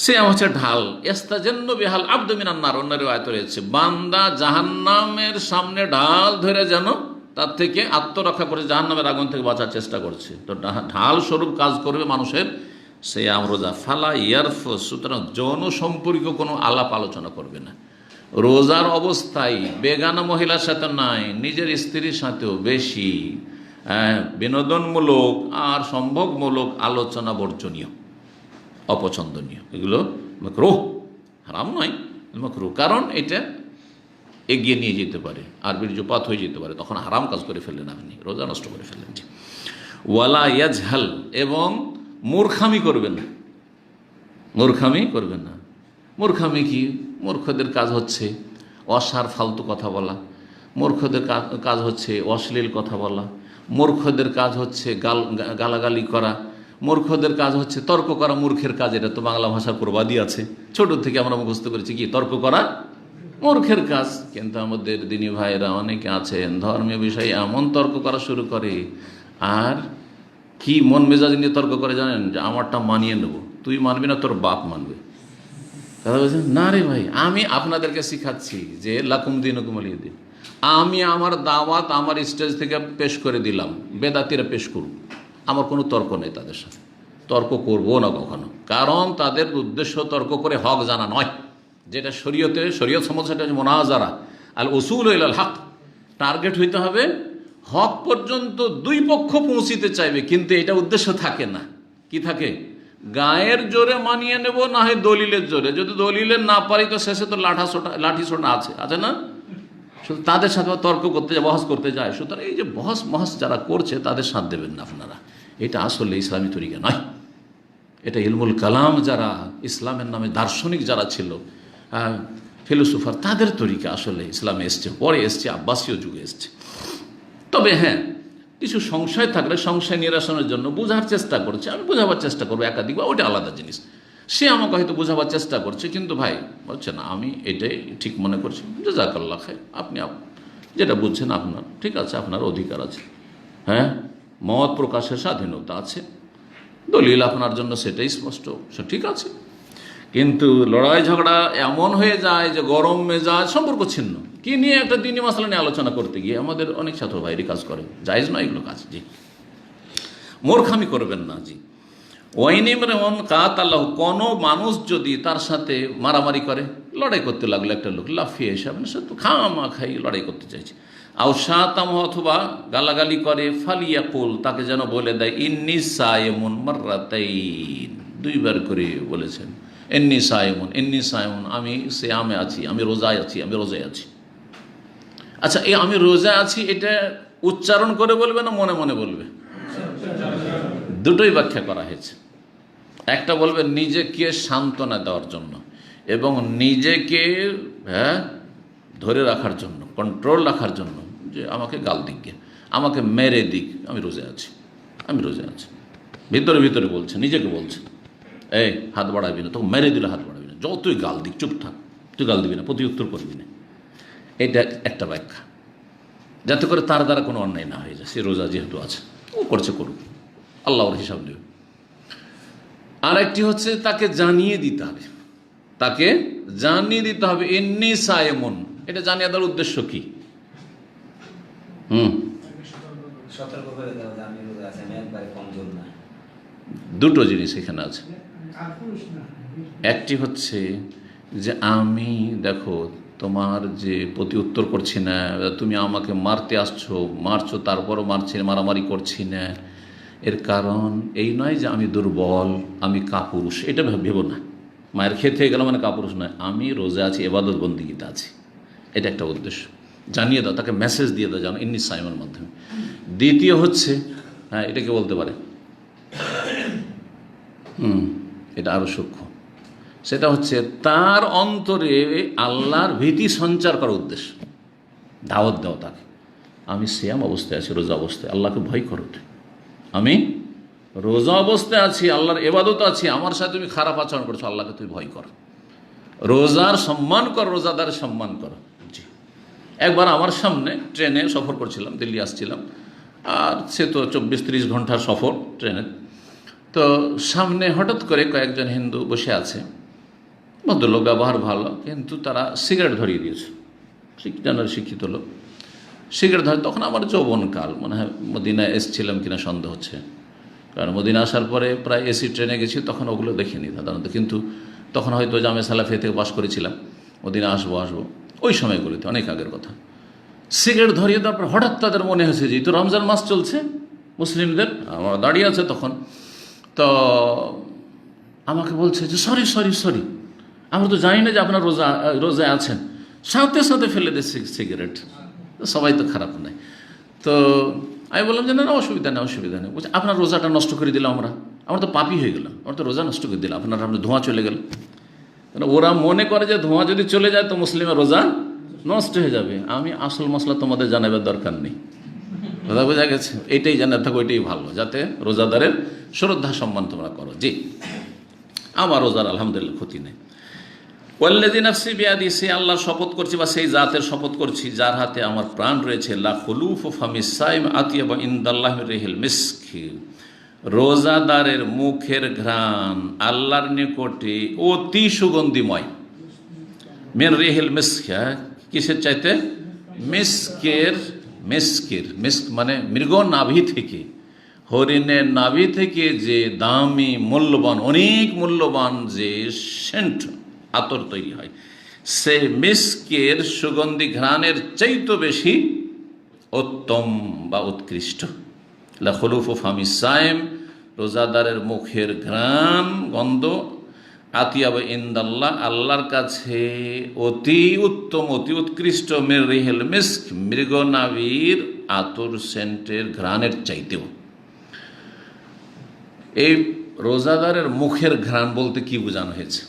সিয়াম হচ্ছে ঢাল। ইস্তাজান্নু বিহাল আবদু মিনান নার, অন্য রিওয়ায়াতে রয়েছে বান্দা জাহান্নামের সামনে ঢাল ধরে যেন তার থেকে আত্মরক্ষা করে জাহান্নামের আগুন থেকে বাঁচার চেষ্টা করছে। তো ঢাল স্বরূপ কাজ করবে মানুষের সিয়াম, রোজা। ফালা ইয়ারফুস, সুতরাং যৌন সম্পর্ক কোনো আলাপ আলোচনা করবে না রোজার অবস্থায়, বেগানা মহিলার সাথে নাই, নিজের স্ত্রীর সাথেও বেশি বিনোদনমূলক আর সম্ভোগমূলক আলোচনা বর্জনীয়, অপছন্দনীয়। এগুলো মাকরুহ, হারাম নয়, মাকরুহ। কারণ এটা এগিয়ে নিয়ে যেতে পারে আর বীর্যপাত হয়ে যেতে পারে, তখন হারাম কাজ করে ফেললেন, আপনি রোজা নষ্ট করে ফেললেন। ওয়ালা ইয়াজহাল, এবং মূর্খামি করবেন না, মূর্খামি করবেন না। মূর্খামি কি? মূর্খদের কাজ হচ্ছে অসার ফালতু কথা বলা, মূর্খদের কাজ হচ্ছে অশ্লীল কথা বলা, মূর্খদের কাজ হচ্ছে গালাগালি করা, মূর্খদের কাজ হচ্ছে তর্ক করা। মূর্খের কাজ, এটা তো বাংলা ভাষার প্রবাদই আছে, ছোট থেকে আমরা মুখস্থ করেছি কি, তর্ক করা মূর্খের কাজ। কিন্তু আমাদের দিনী ভাইরা অনেকে আছেন ধর্মীয় বিষয়ে এমন তর্ক করা শুরু করে, আর কি মন মেজাজ নিয়ে তর্ক করে জানেন, যে আমারটা মানিয়ে নেব, তুই মানবি না তোর বাপ মানবে। কথা বলছেন না রে ভাই, আমি আপনাদেরকে শিখাচ্ছি যে লাকুম দীনুকুম ওয়ালিয়া দীন। আমি আমার দাওয়াত আমার স্টেজ থেকে পেশ করে দিলাম, বেদাতিরা পেশ করুক, আমার কোনো তর্ক নেই তাদের সাথে, তর্ক করবো না কখনো। কারণ তাদের উদ্দেশ্য তর্ক করে হক জানা নয়, যেটা শরীয়ত সম্মত, সেটা হচ্ছে মোনাজারা আল উসুল ইলাল হক। টার্গেট হইতে হবে হক পর্যন্ত, দুই পক্ষ পৌঁছিতে চাইবে, কিন্তু এটা উদ্দেশ্য থাকে না। কি থাকে? গায়ের জোরে মানিয়ে নেব, না হয় দলিলের জোরে। যদি দলিলের না পারি তো শেষে তো লাঠি সোটা আছে না, শুধু তাদের সাথে তর্ক করতে যায়, বহস করতে যায়। সুতরাং এই যে বহস যারা করছে তাদের সাথ দেবেন না আপনারা, এটা আসলে ইসলামী তরিকা নয়। এটা ইলমুল কালাম, যারা ইসলামের নামে দার্শনিক যারা ছিল, ফিলোসোফার, তাদের তরিকা আসলে ইসলামে এসছে, পরে এসছে, আব্বাসীয় যুগে এসছে। তবে হ্যাঁ, কিছু সংশয় থাকলে সংশয় নিরসনের জন্য বোঝার চেষ্টা করছে, আমি বোঝাবার চেষ্টা করবো একাধিক, ওটা আলাদা জিনিস। সে আমাকে হয়তো বোঝাবার চেষ্টা করছে, কিন্তু ভাই বলছে না, আমি এটাই ঠিক মনে করছি, জাযাকাল্লাহ খায়র, আপনি যেটা বুঝছেন আপনার ঠিক আছে, আপনার অধিকার আছে, হ্যাঁ, মত প্রকাশের স্বাধীনতা আছে, দলিল আপনার জন্য সেটাই স্পষ্ট, সে ঠিক আছে। কিন্তু লড়াই ঝগড়া এমন হয়ে যায় যে গরম মেজাজ, সম্পর্ক ছিন্ন, কি নিয়ে একটা দিনী মাসলা নিয়ে আলোচনা করতে গিয়ে আমাদের অনেক ছাত্র ভাইরই কাজ করে, জায়েজ নয় এগুলো কাজ। জি, মূর্খামি করবেন না। জি, ওয়াইনিমন কাত আল্লাহ, কোনো মানুষ যদি তার সাথে মারামারি করে, লড়াই করতে লাগলো, একটা লোক লাফিয়ে এসে আপনার সাথে খামা খাই লড়াই করতে চাইছে, আওসাতাম, অথবা গালাগালি করে, ফালিয়াকুল, তাকে যেন বলে দেয়, ইন্নী সায়েমুন মাররাতাইন, দুইবার করে বলেছেন, ইন্নী সায়েমুন, আমি সিয়ামে আছি, আমি রোজায় আছি, আমি রোজায় আছি। আচ্ছা, এই আমি রোজায় আছি এটা উচ্চারণ করে বলবে না মনে মনে বলবে? দুটোই ব্যাখ্যা করা হয়েছে। একটা বলবে নিজেকে সান্ত্বনা দেওয়ার জন্য এবং নিজেকে ধরে রাখার জন্য, কন্ট্রোল রাখার জন্য, যে আমাকে গাল দিক, আমাকে মেরে দিক, আমি রোজায় আছি, আমি রোজায় আছি। ভিতরে ভিতরে বলছে, নিজেকে বলছে, এই হাত বাড়াবি না, তোকে মেরে দিলে হাত বাড়াবি না, যতই গাল দিক চুপ থাক, তুই গাল দিবি না, প্রতি উত্তর করবি না। এটা একটা ব্যাখ্যা, যাতে করে তার দ্বারা কোনো অন্যায় না হয়ে যায়। সে রোজা যেহেতু আছে, ও করছে করুক, আল্লাহ ওর হিসাব নেবে। আর একটি হচ্ছে তাকে জানিয়ে দিতে হবে, তাকে জানিয়ে দিতে হবে ইন্নী সায়েমুন। এটা জানিয়ে দেওয়ার উদ্দেশ্য কি? সতর্ক করে দেওয়া যে আমি রোজা আছি, আমি একবারে কমজোর না। দুটো জিনিস এখানে আছে। একটি হচ্ছে যে আমি দেখো তোমার যে প্রতি উত্তর করছি না, তুমি আমাকে মারতে মারছো, তারপরও মারামারি করছি না, এর কারণ এই নয় যে আমি দুর্বল, আমি কাপুরুষ, এটা ভেবো না। মায়ের খেতে হয়ে গেল মানে কাপুরুষ নয়, আমি রোজা আছি, এবাদত বন্দিগিতে আছি, এটা একটা উদ্দেশ্য। জানিয়ে দাও, তাকে মেসেজ দিয়ে দাও, জানো ইন্নী সাইমের মাধ্যমে। দ্বিতীয় হচ্ছে, হ্যাঁ এটাকে বলতে পারে, এটা আরও সূক্ষ্ম, সেটা হচ্ছে তার অন্তরে আল্লাহর ভীতি সঞ্চার করার উদ্দেশ্য। দাওয়াত দাও তাকে, আমি সিয়াম অবস্থায় আছি, রোজা অবস্থায়, আল্লাহকে ভয় করো। আমি রোজা অবস্থায় আছি, আল্লাহর এবাদত আছি, আমার সাথে তুমি খারাপ আচরণ করছো, আল্লাহকে তুমি ভয় করো, রোজার সম্মান করো, রোজাদারের সম্মান করো। জি, একবার আমার সামনে ট্রেনে সফর করছিলাম, দিল্লি আসছিলাম, আর সে তো 24-30 ঘন্টার সফর ট্রেনে। তো সামনে হঠাৎ করে কয়েকজন হিন্দু বসে আছে, ভদ্রলোক, ব্যবহার ভালো, কিন্তু তারা সিগারেট ধরিয়ে দিয়েছে। শিক্ষিত লোক সিগারেট ধরে। তখন আমার যৌবনকাল, মনে হয় মদিনায় এসেছিলাম কিনা সন্দেহ হচ্ছে, কারণ মদিনা আসার পরে প্রায় এসি ট্রেনে গেছি, তখন ওগুলো দেখিনি সাধারণত, কিন্তু তখন হয়তো জামে সালাফিয়া থেকে পাস করেছিলাম, মদিনা আসবো ওই সময়গুলিতে, অনেক আগের কথা। সিগারেট ধরিয়ে দেওয়ার পর হঠাৎ তাদের মনে হয়েছে যে তো রমজান মাস চলছে মুসলিমদের, আমার দাঁড়িয়ে আছে তখন, তো আমাকে বলছে যে সরি, আমরা তো জানি না যে আপনার রোজায় আছেন, সাথে সাথে ফেলে দিচ্ছে সিগারেট। সবাই তো খারাপ নয়। তো আমি বললাম যে না অসুবিধা নেই। বলছে আপনার রোজাটা নষ্ট করে দিলাম, আমরা তো পাপী হয়ে গেলাম, আমরা তো রোজা নষ্ট করে দিলাম, আপনার ধোঁয়া চলে গেল। ওরা মনে করে যে ধোঁয়া যদি চলে যায় তো মুসলিমের রোজা নষ্ট হয়ে যাবে। আমি আসল মশলা তোমাদের জানাবার দরকার নেই, কথা বোঝা গেছে? এইটাই জানা থাকো, ওইটাই ভালো, যাতে রোজাদারের শ্রদ্ধা সম্মান তোমরা করো। জি, আমার রোজার আলহামদুলিল্লাহ ক্ষতি নেই। ওয়াল্লাযী নাফসি বিয়াদিহি, সে আল্লাহর শপথ করছি বা সেই জাতের শপথ করছি যার হাতে আমার প্রাণ রয়েছে, লা খুলুফু ফামিস সাইম আতিয়াবা ইনদাল্লাহি মির রিহিল মিস্ক, রোজাদারের মুখের ঘ্রাণ আল্লাহর নিকটে অতি সুগন্ধিময়। মির রিহিল মিস্ক, কিসের চাইতে? মিস্ক মানে মৃগ নাভি থেকে, হরিণের নাভি থেকে যে দামি মূল্যবান, অনেক মূল্যবান যে সেন্ট, আতর তৈরি হয়, সে মিস্কের সুগন্ধি ঘ্রাণের চাইতে বেশি উত্তম বা উৎকৃষ্ট। লা খুলুফু ফামিস সাইম, রোজাদারের মুখের ঘ্রাণ গন্ধ, আতিয়াব ইনদাল্লাহ, আল্লাহর কাছে অতি উত্তম, অতি উৎকৃষ্ট, মির রিহিল মিস্ক, মৃগনাভির আতর সেন্টের ঘ্রাণের চাইতেও। এই রোজাদারের মুখের ঘ্রাণ বলতে কি বোঝানো হয়েছে?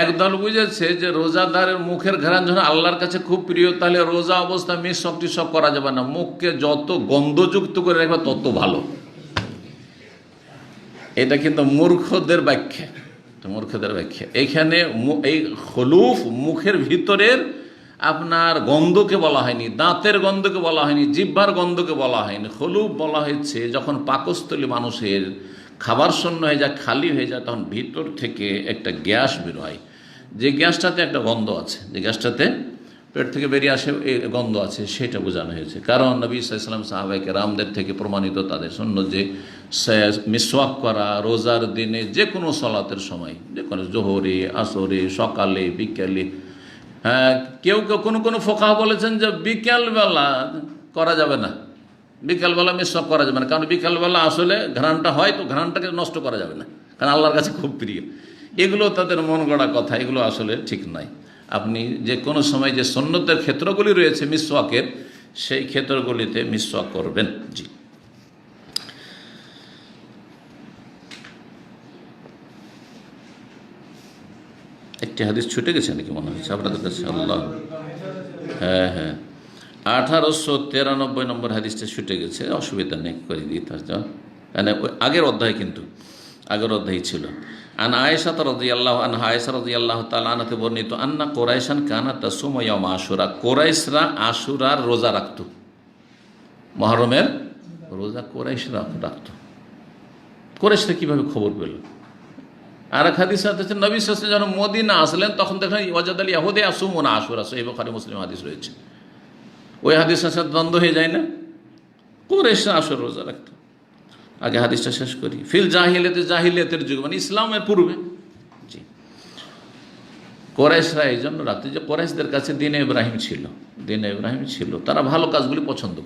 একদল বুঝেছে যে রোজাদারের মুখের ঘ্রাণ যখন আল্লাহর কাছে খুব প্রিয়, তাহলে রোজা অবস্থা মিসক টিসক করা যাবে না, মুখকে যত গন্ধযুক্ত করে রাখবে তত ভালো। এটা কিন্তু মূর্খদের ব্যাখ্যা। এখানে এই খলুফ মুখের ভিতরের আপনার গন্ধকে বলা হয়নি, দাঁতের গন্ধকে বলা হয়নি, জিহ্বার গন্ধকে বলা হয়নি। খলুফ বলা হয়েছে যখন পাকস্থলী মানুষের খাবার শূন্য হয়ে যায়, খালি হয়ে যায়, তখন ভিতর থেকে একটা গ্যাস বের হয়, যে গ্যাসটাতে একটা গন্ধ আছে, যে গ্যাসটাতে পেট থেকে বেরিয়ে আসে এই গন্ধ আছে, সেটা বোঝানো হয়েছে। কারণ নবী সাল্লাল্লাহু আলাইহি ওয়াসাল্লাম সাহাবায়ে কেরামদের থেকে প্রমাণিত, তাদের সুন্নত যে মিসওয়াক করা রোজার দিনে যে কোনো সালাতের সময়, যে কোনো জোহরে, আসরে, সকালে, বিকেলে। হ্যাঁ, কেউ কোনো ফোকাহা বলেছেন যে বিকেলবেলা করা যাবে না, বিকালবেলা মিসওয়াক করা যাবে না, কারণ বিকালবেলা আসলে ঘ্রাণটা হয়, তো ঘ্রাণটাকে নষ্ট করা যাবে না, কারণ আল্লাহর কাছে খুব প্রিয়। এগুলো তাদের মন গড়া কথা, এগুলো আসলে ঠিক নয়। আপনি যে কোনো সময় যে সুন্নতের ক্ষেত্রগুলি রয়েছে মিসওয়াকের, সেই ক্ষেত্রগুলিতে মিসওয়াক করবেন। জি, একটি হাদিস ছুটে গেছে নাকি মনে হচ্ছে আপনাদের কাছে? আল্লাহ, হ্যাঁ 1893 নম্বর হাদিসটা ছুটে গেছে, অসুবিধা নেই, করে দিই তার যা, মানে আগের অধ্যায়, কিন্তু আগের অধ্যায় ছিল। আন আয়েশা রাদিয়াল্লাহু আনহা, আয়েশা রাদিয়াল্লাহু তাআলা আনহা বর্ণিত, আন্না কুরাইশান কানাত তাসুমু ইয়াওম আশুরা, কুরাইশরা আশুরার রোজা রাখত, মুহররমের রোজা কুরাইশরা রাখত। কুরাইশরা কীভাবে খবর পেল? আর এক হাদিস আছে নবী সাল্লাল্লাহু আলাইহি ওয়াসাল্লাম যখন মদিনা আসলেন তখন দেখলেন ওয়াজাদ আল ইয়াহুদা ইয়াসুমুনা আশুরা, সহিহ বুখারী মুসলিম হাদিস রয়েছে। ওই হাদিসের সাথে দ্বন্দ্ব হয়ে যায় না? কুরাইশরা আশুরা রোজা রাখত। আগে হাদিসটা শেষ করি। ফিল জাহিলিয়াতের যুগ মানে ইসলামের পূর্বে, জি, কুরাইশরা এই জন্য রাখতো যে কুরাইশদের কাছে দ্বীনে ইব্রাহিম ছিল, তারা ভালো কাজগুলি পছন্দ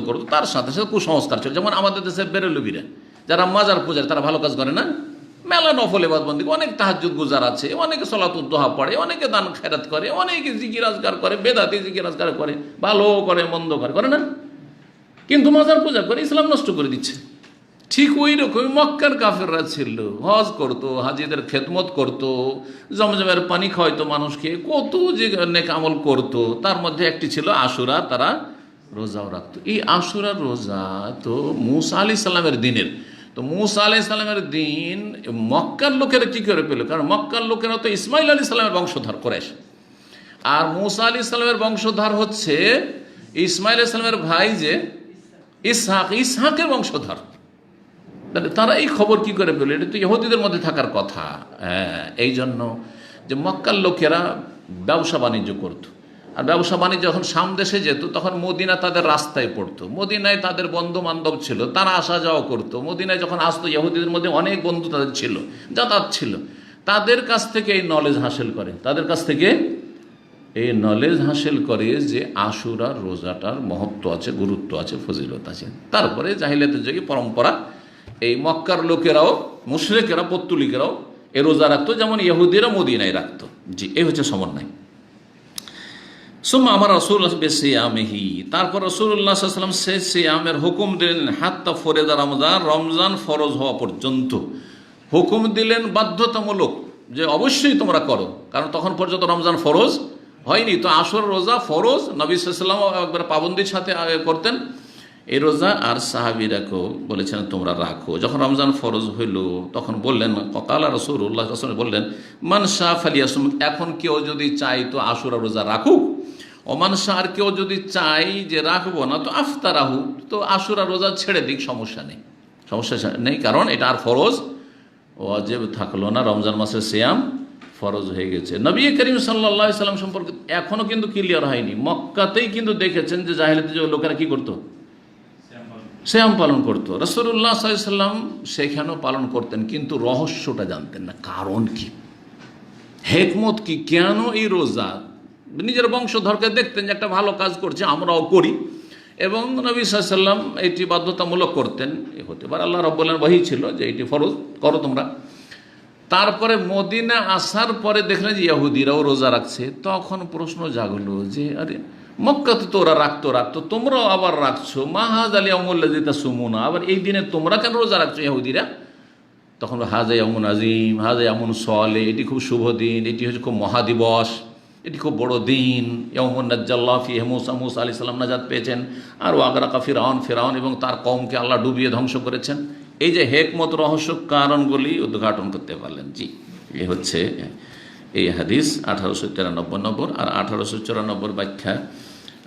করতো, তার সাথে সাথে কুসংস্কার ছিল। যেমন আমাদের দেশে বেরেলবিরা যারা মাজার পূজার, তারা ভালো কাজ করে না, মেলা নফল ইবাদতবন্দি, অনেক তাহাজ্জুদ গুজার আছে, অনেকে সলাতুদ দোহা পড়ে, অনেকে দান খেরাত করে, অনেকে জিকির আজকার করে, বেদাতি জিকির আজকার করে, ভালো করে মন্দ করে না, কিন্তু মাজার পূজা করে ইসলাম নষ্ট করে দিচ্ছে। ঠিক ওই রকম মক্কার কাফেররা ছিল, হজ করতো, হাজিদের খেদমত করতো, জমজমের পানি খাওয়াইতো মানুষকে, কত যে নেক আমল করতো। তার মধ্যে একটি ছিল আশুরা, তারা রোজাও রাখতো। এই আশুরার রোজা তো মূসা আলাইহিস সালামের দিনের, তো মূসা আলাইহিস সালামের দিন মক্কার লোকেরা কী করে পেল? কারণ মক্কার লোকেরা তো ইসমাইল আলাইহিস সালামের বংশধর কুরাইশ, আর মূসা আলাইহিস সালামের বংশধর হচ্ছে ইসমাইল আলাইহিস সালামের ভাই যে ইসহাকের বংশধর। তারা এই খবর কি করে পেল? এটা তো ইহুদিদের মধ্যে থাকার কথা। এই জন্য যে মক্কার লোকেরা ব্যবসা বাণিজ্য করত, আর ব্যবসা বাণিজ্য যখন সামদেশে যেত তখন মদিনা তাদের রাস্তায় পড়তো, মদিনায় তাদের বন্ধু বান্ধব ছিল, তারা আসা যাওয়া করতো। মদিনায় যখন আসতো ইহুদিদের মধ্যে অনেক বন্ধু তাদের ছিল, যাতায়াত ছিল, তাদের কাছ থেকে এই নলেজ হাসিল করে, যে আশুরার রোজাটার মহত্ব আছে, গুরুত্ব আছে, ফজিলত আছে। তারপরে জাহিলিয়াতের যুগে পরম্পরা এই মক্কার লোকেরাও, মুশরিকেরা, পত্তলিকেরাও এ রোজা রাখতো, যেমন ইহুদিরা মদিনায় রাখতো। জি, এই হচ্ছে সমন্বয়। সুম্মা আমার রাসূলুল্লাহ বিসিয়ামিহি, তারপর রাসূলুল্লাহ সাল্লাল্লাহু আলাইহি ওয়াসাল্লাম সে সিয়ামের হুকুম দিলেন, হাত্তা ফরিদা রমজান, রমজান ফরজ হওয়া পর্যন্ত হুকুম দিলেন, বাধ্যতামূলক, যে অবশ্যই তোমরা করো, কারণ তখন পর্যন্ত রমজান ফরজ হয়নি। তো আশুরার রোজা ফরজ, নবী সাল্লাল্লাহু আলাইহি ওয়াসাল্লাম একবার পাবন্দির সাথে করতেন এই রোজা, আর সাহাবীরাকেও বলেছেন তোমরা রাখো। যখন রমজান ফরজ হইল তখন বললেন, কালা রাসূলুল্লাহ সাল্লাল্লাহু আলাইহি ওয়াসাল্লাম বললেন, মান শাআ ফালিয়াসুম, এখন কেউ যদি চাই তো আশুরা রোজা রাখুক, ওমান শাআ, আর কেউ যদি চাই যে রাখবো না তো আফতারাহু, তো আশুরা রোজা ছেড়ে দিক, সমস্যা নেই, কারণ এটা আর ফরজ ওয়াজিব থাকলো না, রমজান মাসের সিয়াম ফরজ হয়ে গেছে। নবী করিম সাল্লাল্লাহু আলাইহি ওয়াসাল্লাম সম্পর্কে এখনো কিন্তু ক্লিয়ার হয়নি। মক্কাতেই কিন্তু দেখেছেন যে জাহেলিয়াতের যে লোকেরা কি করতো, সিয়াম পালন করতো। রাসূলুল্লাহ সাল্লাল্লাহু আলাইহি ওয়াসাল্লাম সেখানেও পালন করতেন, কিন্তু রহস্যটা জানতেন না, কারণ কি, হিকমত কি, কেন এই রোজা। নিজের বংশধরকে দেখতেন যে একটা ভালো কাজ করছে, আমরাও করি, এবং নবী সাল্লাল্লাহু আলাইহি ওয়াসাল্লাম এটি বাধ্যতামূলক করতেন। হতে পারে আল্লাহ রাব্বুল আলামিন ওহী ছিল যে এটি ফরজ, করো তোমরা। তারপরে মদিনা আসার পরে দেখলেন যে ইহুদিরাও রোজা রাখছে, তখন প্রশ্ন জাগলো যে আরে মক্কাতে তো ওরা রাখতো, তোমরাও আবার রাখছো, মাহাজ আলী আমুল্লাযী তাসুমুনা, আবার এই দিনে তোমরা কেন রোজা রাখছো ইহুদিরা? তখন হাজা ইয়ামুন আজিম, হাজা ইয়ামুন সালেহ, এটি খুব শুভ দিন, এটি হচ্ছে খুব মহাদিবস, এটি খুব বড় দিন। ইয়ামুন নাজ্জাল্লাহু ফীহি মূসা আলাইহিস সালাম নাজাত পেয়েছেন, আর ওয়াগরাকা ফিরআউন এবং তার কওমকে আল্লাহ ডুবিয়ে ধ্বংস করেছেন। এই যে হিকমত, রহস্য, কারণগুলি উদ্ঘাটন করতে পারলেন। জি, এই হচ্ছে এই হাদিস 1893 নম্বর। আর 1894 ব্যাখ্যা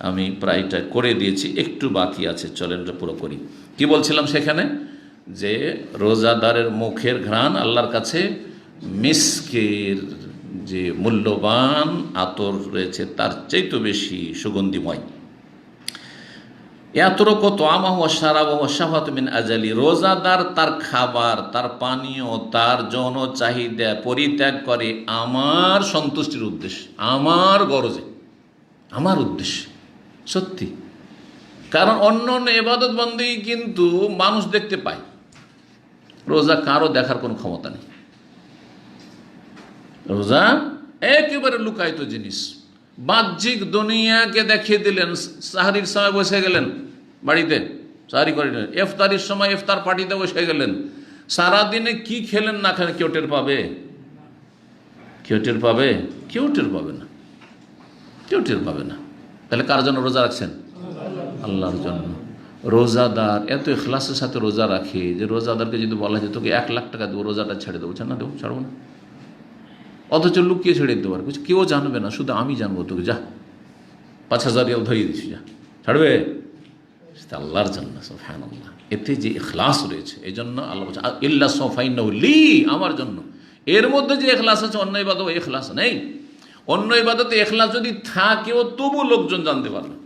আমি প্রায়টা করে দিয়েছি, একটু বাকি আছে, চলেন পুরো করি। কি বলছিলাম সেখানে, যে রোজাদারের মুখের ঘ্রাণ আল্লাহর কাছে মিস্কের যে মূল্যবান আতর রয়েছে তার চাইতে বেশি সুগন্ধিময়। ইয়াতরুকু তাআমাহু ওয়া শারাবাহু ওয়া শাহওয়াতু মিন আজালি, রোজাদার তার খাবার, তার পানীয়, তার যৌন চাহিদা পরিত্যাগ করে আমার সন্তুষ্টির উদ্দেশ্যে, আমার গরজে, আমার উদ্দেশ্যে। সত্যি, কারণ অন্য অন্য ইবাদত বন্দেগী কিন্তু মানুষ দেখতে পায়, রোজা কারো দেখার কোনো ক্ষমতা নেই। রোজা একেবারে লুকায়িত জিনিস, বাহ্যিক দুনিয়াকে দেখিয়ে দিলেন। সাহারির সময় বসে গেলেন বাড়িতে, সাহারি করে নিলেন, ইফতারির সময় ইফতার পার্টিতে বসে গেলেন, সারাদিনে কি খেলেন না খেলেন কেউ টের পাবে? কেউ টের পাবে না। তাহলে কার জন্য রোজা রাখছেন? আল্লাহর জন্য। রোজাদার এত ইখলাসের সাথে রোজা রাখে যে রোজাদারকে যদি বলা যায় তোকে 1 লাখ টাকা দেবো, রোজাটা ছেড়ে দেবো, না দেবো, ছাড়বো না, অথচ লুকিয়ে ছেড়ে দিতে পারে, কেউ জানবে না, শুধু আমি জানবো, তোকে যা 5,000 রিয়াল ধরিয়ে দিচ্ছি, যা, ছাড়বে? আল্লাহর জন্য, সুবহানাল্লাহ। এতে যে ইখলাস রয়েছে, এই জন্য আল্লাহ বলছে ইল্লা সাফাইনাহু লি, আমার জন্য। এর মধ্যে যে ইখলাস আছে, অন্য ইবাদতে ইখলাস নেই। অন্য ইবাদতে ইখলাস যদি থাকেও তবু লোকজন জানতে পারবে।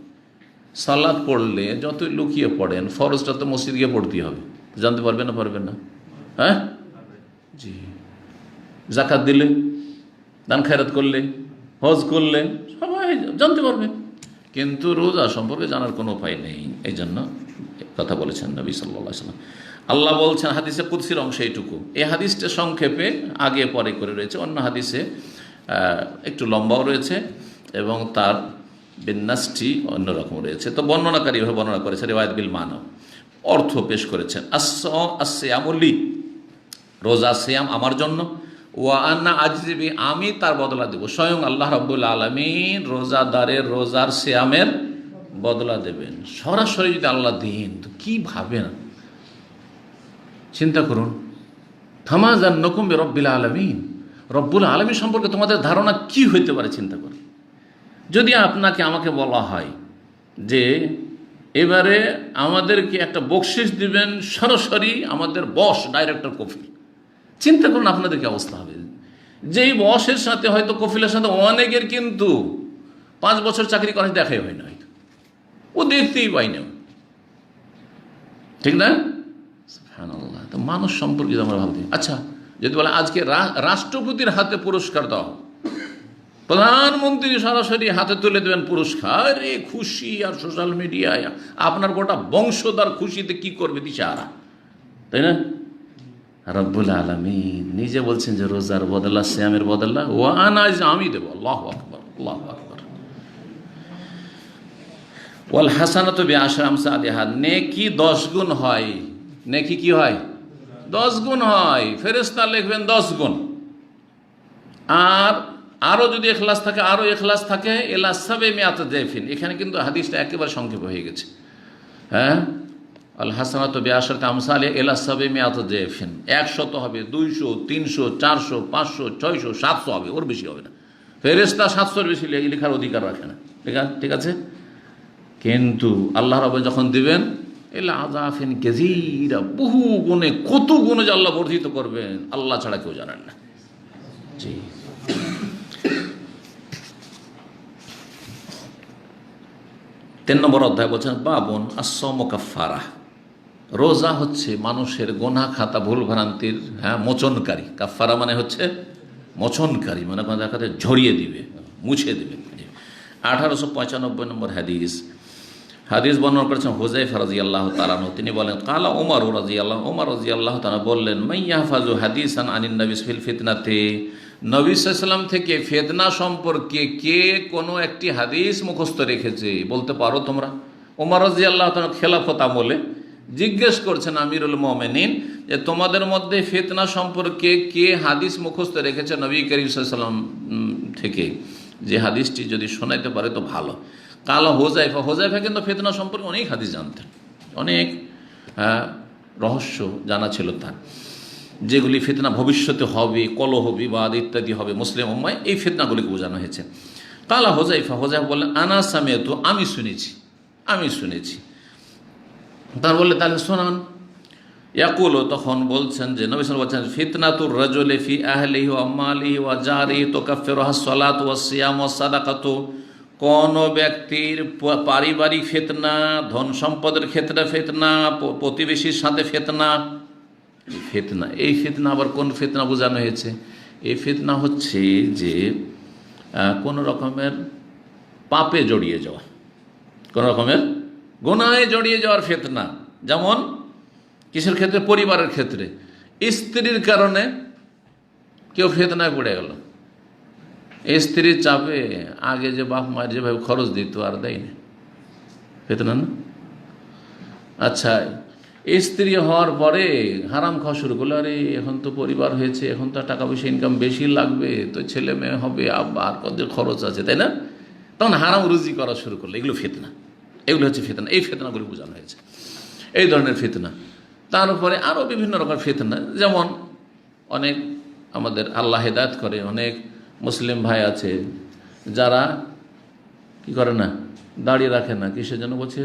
সালাত পড়লে যতই লুকিয়ে পড়েন, ফরজটা তো মসজিদ গিয়ে পড়তেই হবে, জানতে পারবে না? পারবেন না? হ্যাঁ, জি। জাকাত দিলে, দান খায়রাত করলে, হজ করলে সবাই জানতে পারবে, কিন্তু রোজা সম্পর্কে জানার কোনো উপায় নেই। এই জন্য কথা বলেছেন নবী সাল্লাল্লাহু আলাইহি ওয়াসাল্লাম। আল্লাহ বলছেন হাদিসে কুদসির অংশ এইটুকু। এই হাদিসটা সংক্ষেপে আগে পরে করে রয়েছে, অন্য হাদিসে একটু লম্বাও রয়েছে এবং তার বিন্যাসটি অন্যরকম রয়েছে। তো বর্ণনাকারী এভাবে বর্ণনা করেছে, রিওয়ায়াত বিল মানা, অর্থ পেশ করেছেন। আসসিয়ামুলি, রোজা সিয়াম আমার জন্য, ওয়া আন্না আজরিবি, আমি তার বদলা দেব। স্বয়ং আল্লাহ রাব্বুল আলামিন রোজাদারের রোজার সিয়ামের বদলা দেবেন। সরাসরি যদি আল্লাহ দেন তো কি ভাবেন, চিন্তা করুন। ফামা যান্নুকুম বিরব্বিল আলামিন, রব্বুল আলামিন সম্পর্কে তোমাদের ধারণা কি হইতে পারে চিন্তা করুন। যদি আমাকে বলা হয় যে এবারে আমাদেরকে একটা বকশিস দিবেন, সরাসরি আমাদের বস ডাইরেক্টর কফিল, চিন্তা করুন আপনাদের কি অবস্থা হবে। যেই বসের সাথে হয়তো কফিলের সাথে অনেকের কিন্তু 5 বছর চাকরি করা দেখাই হয় না, হয়তো ও দেখতেই পাই না, ঠিক না? সুবহানাল্লাহ। তো মানুষ সম্পর্কে আমরা ভাবতে, আচ্ছা যদি বলে আজকে রাষ্ট্রপতির হাতে পুরস্কার দাও, প্রধানমন্ত্রী সরাসরি হাতে তুলে দেবেন পুরস্কার, রে খুশি, আর সোশ্যাল মিডিয়ায় আপনার গোটা বংশধর খুশিতে কি করবে দিশাহারা, তাই না? রব্বুল আলামিন নিজে বলছেন যে রোজার বদলা, সিয়ামের বদলা ও আনাজ আমি দেবো। আল্লাহু আকবার, আল্লাহু আকবার। ওয়াল হাসানাতু বিআশরি আমসালিহা, নেকি 10 গুণ হয়। নেকি কি হয়? 10 গুণ হয়। ফেরেশতা লিখবেন 10 গুণ। আর আরও যদি ইখলাস থাকে, আরও ইখলাস থাকে, ইলা সাবিমিয়াত যায়ফিন। এখানে কিন্তু হাদিসটা একেবারে সংক্ষেপ হয়ে গেছে। হ্যাঁ, আল হাসানাতু বিআশরি আমসালিহা ইলা সাবিমিয়াত যায়ফিন। 100 হবে, 200, 300, 400, 500, 600, 700 হবে, ওর বেশি হবে না। ফেরেশতা 700-র বেশি লেখার অধিকার রাখে না, ঠিক আছে? কিন্তু আল্লাহ রাব্বু যখন দিবেন, এলা আযাফিন কাসীরা, বহু গুণে, কত গুণে যে আল্লাহ বর্ধিত করবেন আল্লাহ ছাড়া কেউ জানেন না। জি। 3 নম্বর অধ্যায় বলছেন বাবুন আস-সাওমু কাফফারা, রোজা হচ্ছে মানুষের গোনা খাতা, ভুল ভ্রান্তির মোচনকারী। কাফফারা মানে হচ্ছে মোচনকারী, মানে কোনো দেখাতে ঝরিয়ে দিবে, মুছে দিবে। 1895 নম্বর হাদিস বর্ণনা করেছেন হুযায়ফা রাদিয়াল্লাহু তাআলা আনহু। তিনি বলেন কালা ওমর রাদিয়াল্লাহু তাআলা বললেন, মাইয়াহফাজু হাদিসান আনিন নবী ফিল ফিতনাতি, নবী সাল্লাল্লাহু আলাইহি ওয়াসাল্লাম থেকে ফিতনা সম্পর্কে কে কোনো একটি হাদিস মুখস্থ রেখেছে, বলতে পারো তোমরা? ওমর রাদিয়াল্লাহু তাআলা খেলাফত আমলে জিজ্ঞেস করছেন আমিরুল মুমিনিন যে তোমাদের মধ্যে ফিতনা সম্পর্কে কে হাদিস মুখস্থ রেখেছে নবী করিম সাল্লাল্লাহু আলাইহি ওয়াসাল্লাম থেকে, যে হাদিসটি যদি শোনাইতে পারে তো ভালো। কালা হুযায়ফা কিন্তু ফিতনা সম্পর্কে অনেক হাদিস জানতেন, অনেক রহস্য জানা ছিল তার, যেগুলি ফিতনা ভবিষ্যতে হবে, কলহ বিবাদ ইত্যাদি হবে মুসলিম উম্মায়, এই ফিতনাগুলিকে বোঝানো হয়েছে। কালা হুযায়ফা বললেন আনা সামিআতু, আমি শুনেছি। তার বললে তাহলে শোনান। ইয়াকুল, তখন বলছেন যে নবী সাল্লাল্লাহু আলাইহি ওয়াসাল্লাম বলছেন ফিতনাতুর রাজুলি ফি আহলিহি ওয়া মালিহি ওয়া জারিহি তুকাফফিরুহা সালাতু ওয়াস সিয়াম ওয়াস সাদাকাতু, কোন ব্যক্তির পারিবারিক ফিতনা, ধন সম্পদের ক্ষেত্রে ফিতনা, প্রতিবেশীর সাথে ফিতনা, এই ফিতনা আবার কোন ফিতনা বোঝানো হয়েছে? এই ফিতনা হচ্ছে যে কোন রকমের পাপে জড়িয়ে যাওয়া, কোন রকমের গুনাহে জড়িয়ে যাওয়ার ফিতনা। যেমন কিসের ক্ষেত্রে? পরিবারের ক্ষেত্রে। স্ত্রীর কারণে কেউ ফিতনায় পড়ে গেল, স্ত্রীর চাপে আগে যে বাপ মায়ের যেভাবে খরচ দিত আর দেয়নি, ফিতনা না? আচ্ছা, স্ত্রী হওয়ার পরে হারাম খাওয়া শুরু করলো, আরে এখন তো পরিবার হয়েছে, এখন তো টাকা পয়সা ইনকাম বেশি লাগবে, তো ছেলে মেয়ে হবে, আবার কত খরচ আছে, তাই না? তখন হারাম রুজি করা শুরু করলো। এগুলো ফিতনা, এগুলো হচ্ছে ফিতনা। এই ফিতনাগুলি বোঝানো হয়েছে, এই ধরনের ফিতনা। তার উপরে আরও বিভিন্ন রকমের ফিতনা, যেমন অনেক আমাদের আল্লাহ হেদায়েত করে অনেক মুসলিম ভাই আছে যারা কি করে না, দাঁড়িয়ে রাখে না। কিসের জন্য বলছে?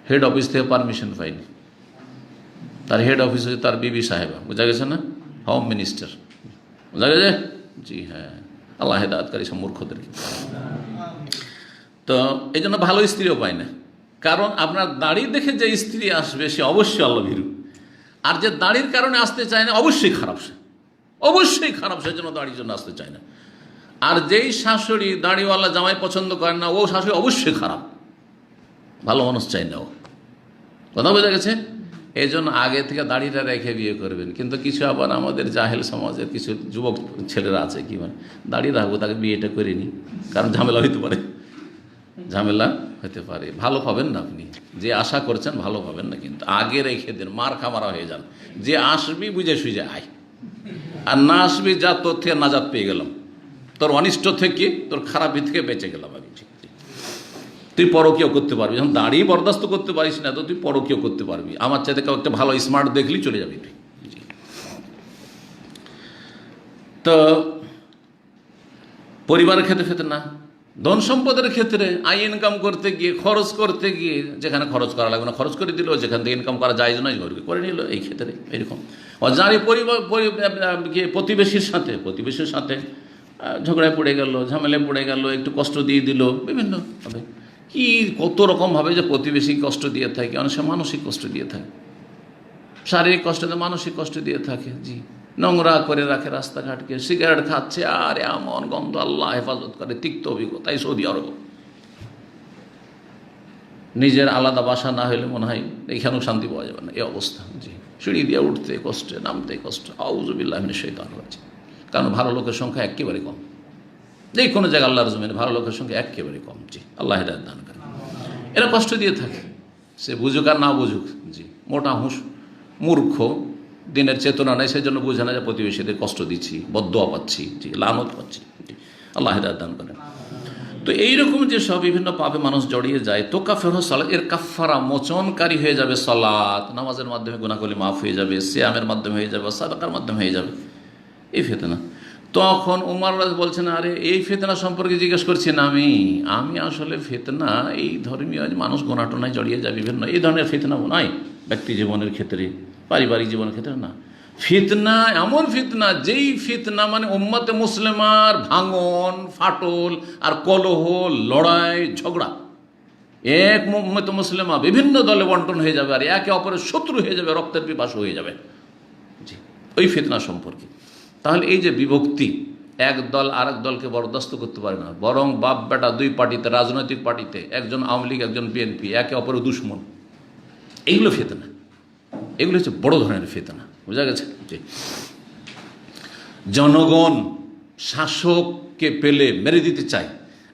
হেড অফিস থেকে পারমিশন পাইনি। তার হেড অফিস হচ্ছে তার বিবি সাহেবা, বোঝা গেছে না, হোম মিনিস্টার, বোঝা গেছে। জি হ্যাঁ, আল্লাহ হেদায়েতকারী সব মূর্খদেরকে। তো এই জন্য ভালো স্ত্রীও পায় না, কারণ আপনার দাড়ি দেখে যে স্ত্রী আসবে সে অবশ্যই আল্লাহ ভীরু, আর যে দাড়ির কারণে আসতে চায় না অবশ্যই খারাপ, সে অবশ্যই খারাপ, সেজন্য দাড়ির জন্য আসতে চায় না। আর যেই শাশুড়ি দাড়িওয়ালা জামাই পছন্দ করে না ও শাশুড়ি অবশ্যই খারাপ, ভালো মানুষ চাই না ও, কথা বোঝা গেছে। এই জন্য আগে থেকে দাড়িটা রেখে বিয়ে করবেন। কিন্তু কিছু আবার আমাদের জাহেল সমাজের কিছু যুবক ছেলেরা আছে কি মানে দাড়ি রাখবো, তাকে বিয়েটা করিনি, কারণ ঝামেলা হইতে পারে, ঝামেলা হতে পারে, ভালো পাবেন না আপনি, যে আশা করছেন ভালো পাবেন না। কিন্তু আগে রেখে দেন, মার খামারা হয়ে যান, যে আসবি বুঝে সুঝে আয়, আর না আসবি যা তোর থেকে নাজাত পেয়ে গেলাম, তোর অনিষ্ট থেকে তোর খারাপি থেকে বেঁচে গেলাম আমি, ঠিক তুই পরকীয় করতে পারবি, যখন দাঁড়িয়ে বরদাস্ত করতে পারিস না তো তুই পরকীয় করতে পারবি, আমার চাইতে কেউ একটা ভালো স্মার্ট দেখলি চলে যাবি তুই। তো পরিবারের ক্ষেত্রে ফিতনা, ধন সম্পদের ক্ষেত্রে আয় ইনকাম করতে গিয়ে, খরচ করতে গিয়ে যেখানে খরচ করা লাগবে না খরচ করে দিল, যেখান থেকে ইনকাম করা যায় না করে নিল, এই ক্ষেত্রে এরকম। যার প্রতিবেশীর সাথে ঝগড়ায় পড়ে গেল, ঝামেলায় পড়ে গেল, একটু কষ্ট দিয়ে দিল বিভিন্নভাবে, কি কত রকমভাবে যে প্রতিবেশী কষ্ট দিয়ে থাকে, অনেক সময় মানসিক কষ্ট দিয়ে থাকে, শারীরিক কষ্ট দিয়ে মানসিক কষ্ট দিয়ে থাকে। জি, নোংরা করে রাখে রাস্তাঘাটকে, সিগারেট খাচ্ছে, আর এমন গন্ধ, আল্লাহ হেফাজত করে, তিক্ত অভিজ্ঞতা। এই সৌদি আরব নিজের আলাদা বাসা না হলে মনে হয় এইখানেও শান্তি পাওয়া যাবে না, এই অবস্থা। জি, সিঁড়ি দিয়ে উঠতে কষ্টে, নামতে কষ্ট, আউযুবিল্লাহি মিনাশ শাইতানির রাজিম। কারণ ভালো লোকের সংখ্যা একেবারে কম, যে কোনো জায়গায় আল্লাহর জমিনে ভালো লোকের সংখ্যা একেবারে কম। জি, আল্লাহ হেদায়েত দান করেন। এরা কষ্ট দিয়ে থাকে, সে বুঝুক আর না বুঝুক। জি, মোটা হুঁশ, মূর্খ, দিনের চেতনা নেই, সেই জন্য বোঝে না যে প্রতিবেশীদের কষ্ট দিচ্ছি, বদদোয়া পাচ্ছি, জি, লানত পাচ্ছি। জি, আল্লাহ হেদায়েত দান করেন। তো এইরকম যে সব বিভিন্ন পাপে মানুষ জড়িয়ে যায়, তো কাফের সালাত, এর কাফারা মোচনকারী হয়ে যাবে সালাত, নামাজের মাধ্যমে গুনাহগুলি মাফ হয়ে যাবে, সিয়ামের মাধ্যমে হয়ে যাবে, সাদাকার মাধ্যমে হয়ে যাবে এই ফিতনা। তখন উমর বলছেন, আরে এই ফিতনা সম্পর্কে জিজ্ঞেস করছি না আমি আসলে ফিতনা এই ধর্মীয় মানুষ গোনাটোনায় জড়িয়ে যায় বিভিন্ন এই ধরনের ফিতনা নয়, ব্যক্তি জীবনের ক্ষেত্রে, পারিবারিক জীবনের ক্ষেত্রে না। ফিতনা এমন ফিতনা, যেই ফিতনা মানে উম্মতে মুসলিমার ভাঙন, ফাটল আর কলহ, লড়াই ঝগড়া, এক উম্মতে মুসলিমা বিভিন্ন দলে বন্টন হয়ে যাবে, আর একে অপরের শত্রু হয়ে যাবে, রক্তের পিপাসু হয়ে যাবে। জি, ওই ফিতনা সম্পর্কে। তাহলে এই যে বিভক্তি, এক দল আর এক দলকে বরদাস্ত করতে পারে না, বরং বাপ বেটা দুই পার্টিতে, রাজনৈতিক পার্টিতে, একজন আওয়ামী লীগ একজন বিএনপি, একে অপরের দুশ্মন, এইগুলো ফিতনা, এগুলো হচ্ছে বড় ধরনের ফিতনা, বোঝা গেছে। জি, জনগণ শাসককে পেলে মেরে দিতে চায়,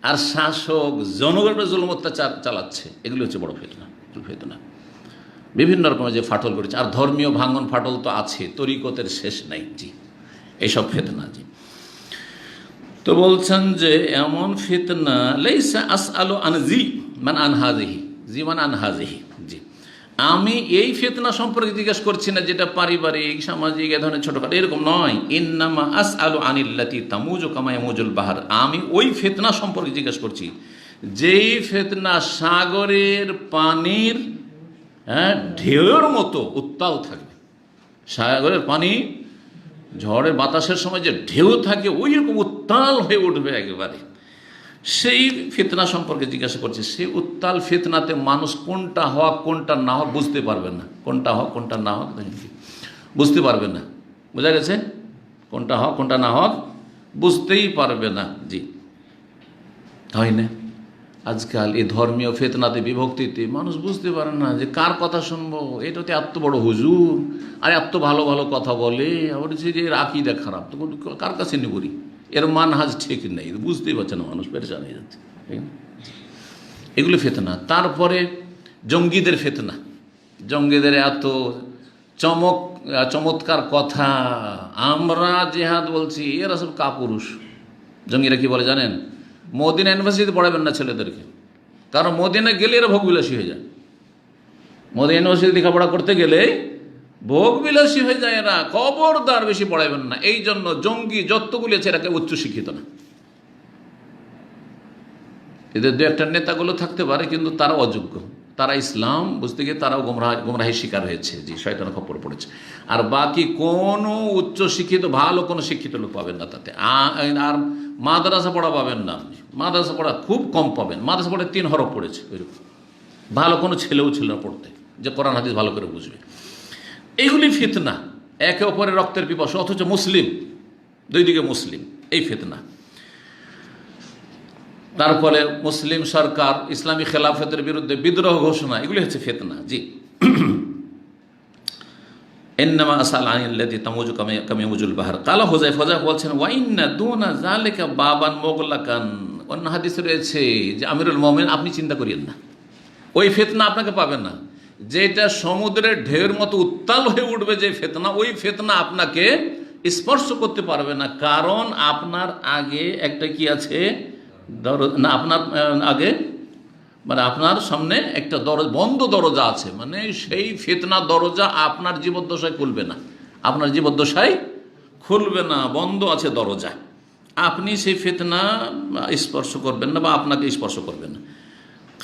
আর শাসক জনগণের জুলুম অত্যাচার চালাচ্ছে, এগুলো হচ্ছে বড় ফিতনা। বিভিন্ন রকমের যে ফাটল করেছে, আর ধর্মীয় ভাঙন ফাটল তো আছে, তরিকতের শেষ নাই। জি, এইসব ফিতনা। জি, তো বলছেন যে এমন ফিতনা লাইসা আসআলু আন জি মান আন হাযিহি, জি মান আন হাযিহি। জি, আমি এই ফিতনা সম্পর্কে জিজ্ঞেস করছি না যেটা পারিবারিক, সামাজিক, এ ধরনের ছোটখাটো, এরকম নয়। ইন্নামা আসআলু আনিল্লাতি তামুজু কামা ইয়ামুজুল বাহর, আমি ওই ফিতনা সম্পর্কে জিজ্ঞেস করছি যেই ফিতনা সাগরের পানির ঢেউয়ের মতো উত্তাল থাকবে। সাগরের পানি ঝড়ের বাতাসের সময় যে ঢেউ থাকে ওই রকম উত্তাল হয়ে উঠবে একেবারে, সেই ফিতনা সম্পর্কে জিজ্ঞাসা করছে। সেই উত্তাল ফিতনাতে মানুষ কোনটা হক কোনটা না হক বুঝতে পারবে না, কোনটা হক কোনটা না হক বুঝতে পারবে না, বোঝা গেছে, কোনটা হক কোনটা না হক বুঝতেই পারবে না। জি, হয় না আজকাল এই ধর্মীয় ফিতনাতে, বিভক্তিতে মানুষ বুঝতে পারে না যে কার কথা শুনবো, এটাতে এত বড় হুজুর আর এত ভালো ভালো কথা বলে, আবার যে এর আকীদা খারাপ, তো কার কাছে নিবরি, এর মানহাজ ঠিক নেই, বুঝতেই পারছে না, মানুষ পেরেশান হয়ে যাচ্ছে। এগুলো ফিতনা। তারপরে জঙ্গিদের ফিতনা, জঙ্গিদের এত চমৎকার কথা, আমরা জেহাদ বলছি, এরা সব কাপুরুষ। জঙ্গিরা কি বলে জানেন? মদিনা ইউনিভার্সিটিতে পড়াবেন না ছেলেদেরকে, কারণ মদিনা গেলে এরা ভোগবিলাসী হয়ে যায়। মদিনা ইউনিভার্সিটি লেখাপড়া করতে গেলে ভোগবিলাসী হয়ে যায় এরা, খবরদার বেশি পড়াবেন না। এই জন্য জঙ্গি যতগুলি আছে এরাকে উচ্চশিক্ষিত না। এদের দু একটা নেতাগুলো থাকতে পারে কিন্তু তারা অযোগ্য, তারা ইসলাম বুঝতে গিয়ে তারাও গোমরাহির শিকার হয়েছে, জি, শয়তানের খপ্পরে পড়েছে। আর বাকি কোনো উচ্চ শিক্ষিত ভালো কোনো শিক্ষিত লোক পাবেন না তাতে। আর মাদ্রাসা পড়া পাবেন না, আপনি মাদ্রাসা পড়া খুব কম পাবেন। মাদ্রাসা পড়ে 3 হরফ পড়েছে, ওইরকম ভালো কোনো ছেলেও ছিল না পড়তে, যে কোরআন হাদিস ভালো করে বুঝবে। এইগুলি ফিতনা, একে অপরের রক্তের পিপাসা, অথচ মুসলিম, দুই দিকে মুসলিম, এই ফিতনা। তারপরে মুসলিম সরকার ইসলামী খেলাফতের বিরুদ্ধে বিদ্রোহ ঘোষণা, এগুলি হচ্ছে ফিতনা, জি। ইন্নামা আসাল আনিল্লাযী তামুজু কামিয়ামুজুল বাহর কালা হুযায়ফা বলছেন ওয়া ইন্না দুনা যালিকা বাবান মুগলাকান। অন্য হাদিসে রয়েছে যে আমিরুল মুমিনিন, আপনি চিন্তা করিয়েন না, ওই ফিতনা আপনাকে পাবেন না। যেটা সমুদ্রের ঢেউয়ের মতো উত্তাল হয়ে উঠবে যে ফিতনা, ওই ফিতনা আপনাকে স্পর্শ করতে পারবে না। কারণ আপনার আগে একটা কি আছে, না আপনার আগে মানে আপনার সামনে একটা বন্ধ দরজা আছে, মানে সেই ফিতনার দরজা আপনার জীবদ্দশায় খুলবে না, আপনার জীবদ্দশায় খুলবে না, বন্ধ আছে দরজা। আপনি সেই ফিতনা স্পর্শ করবেন না বা আপনাকে স্পর্শ করবেন না।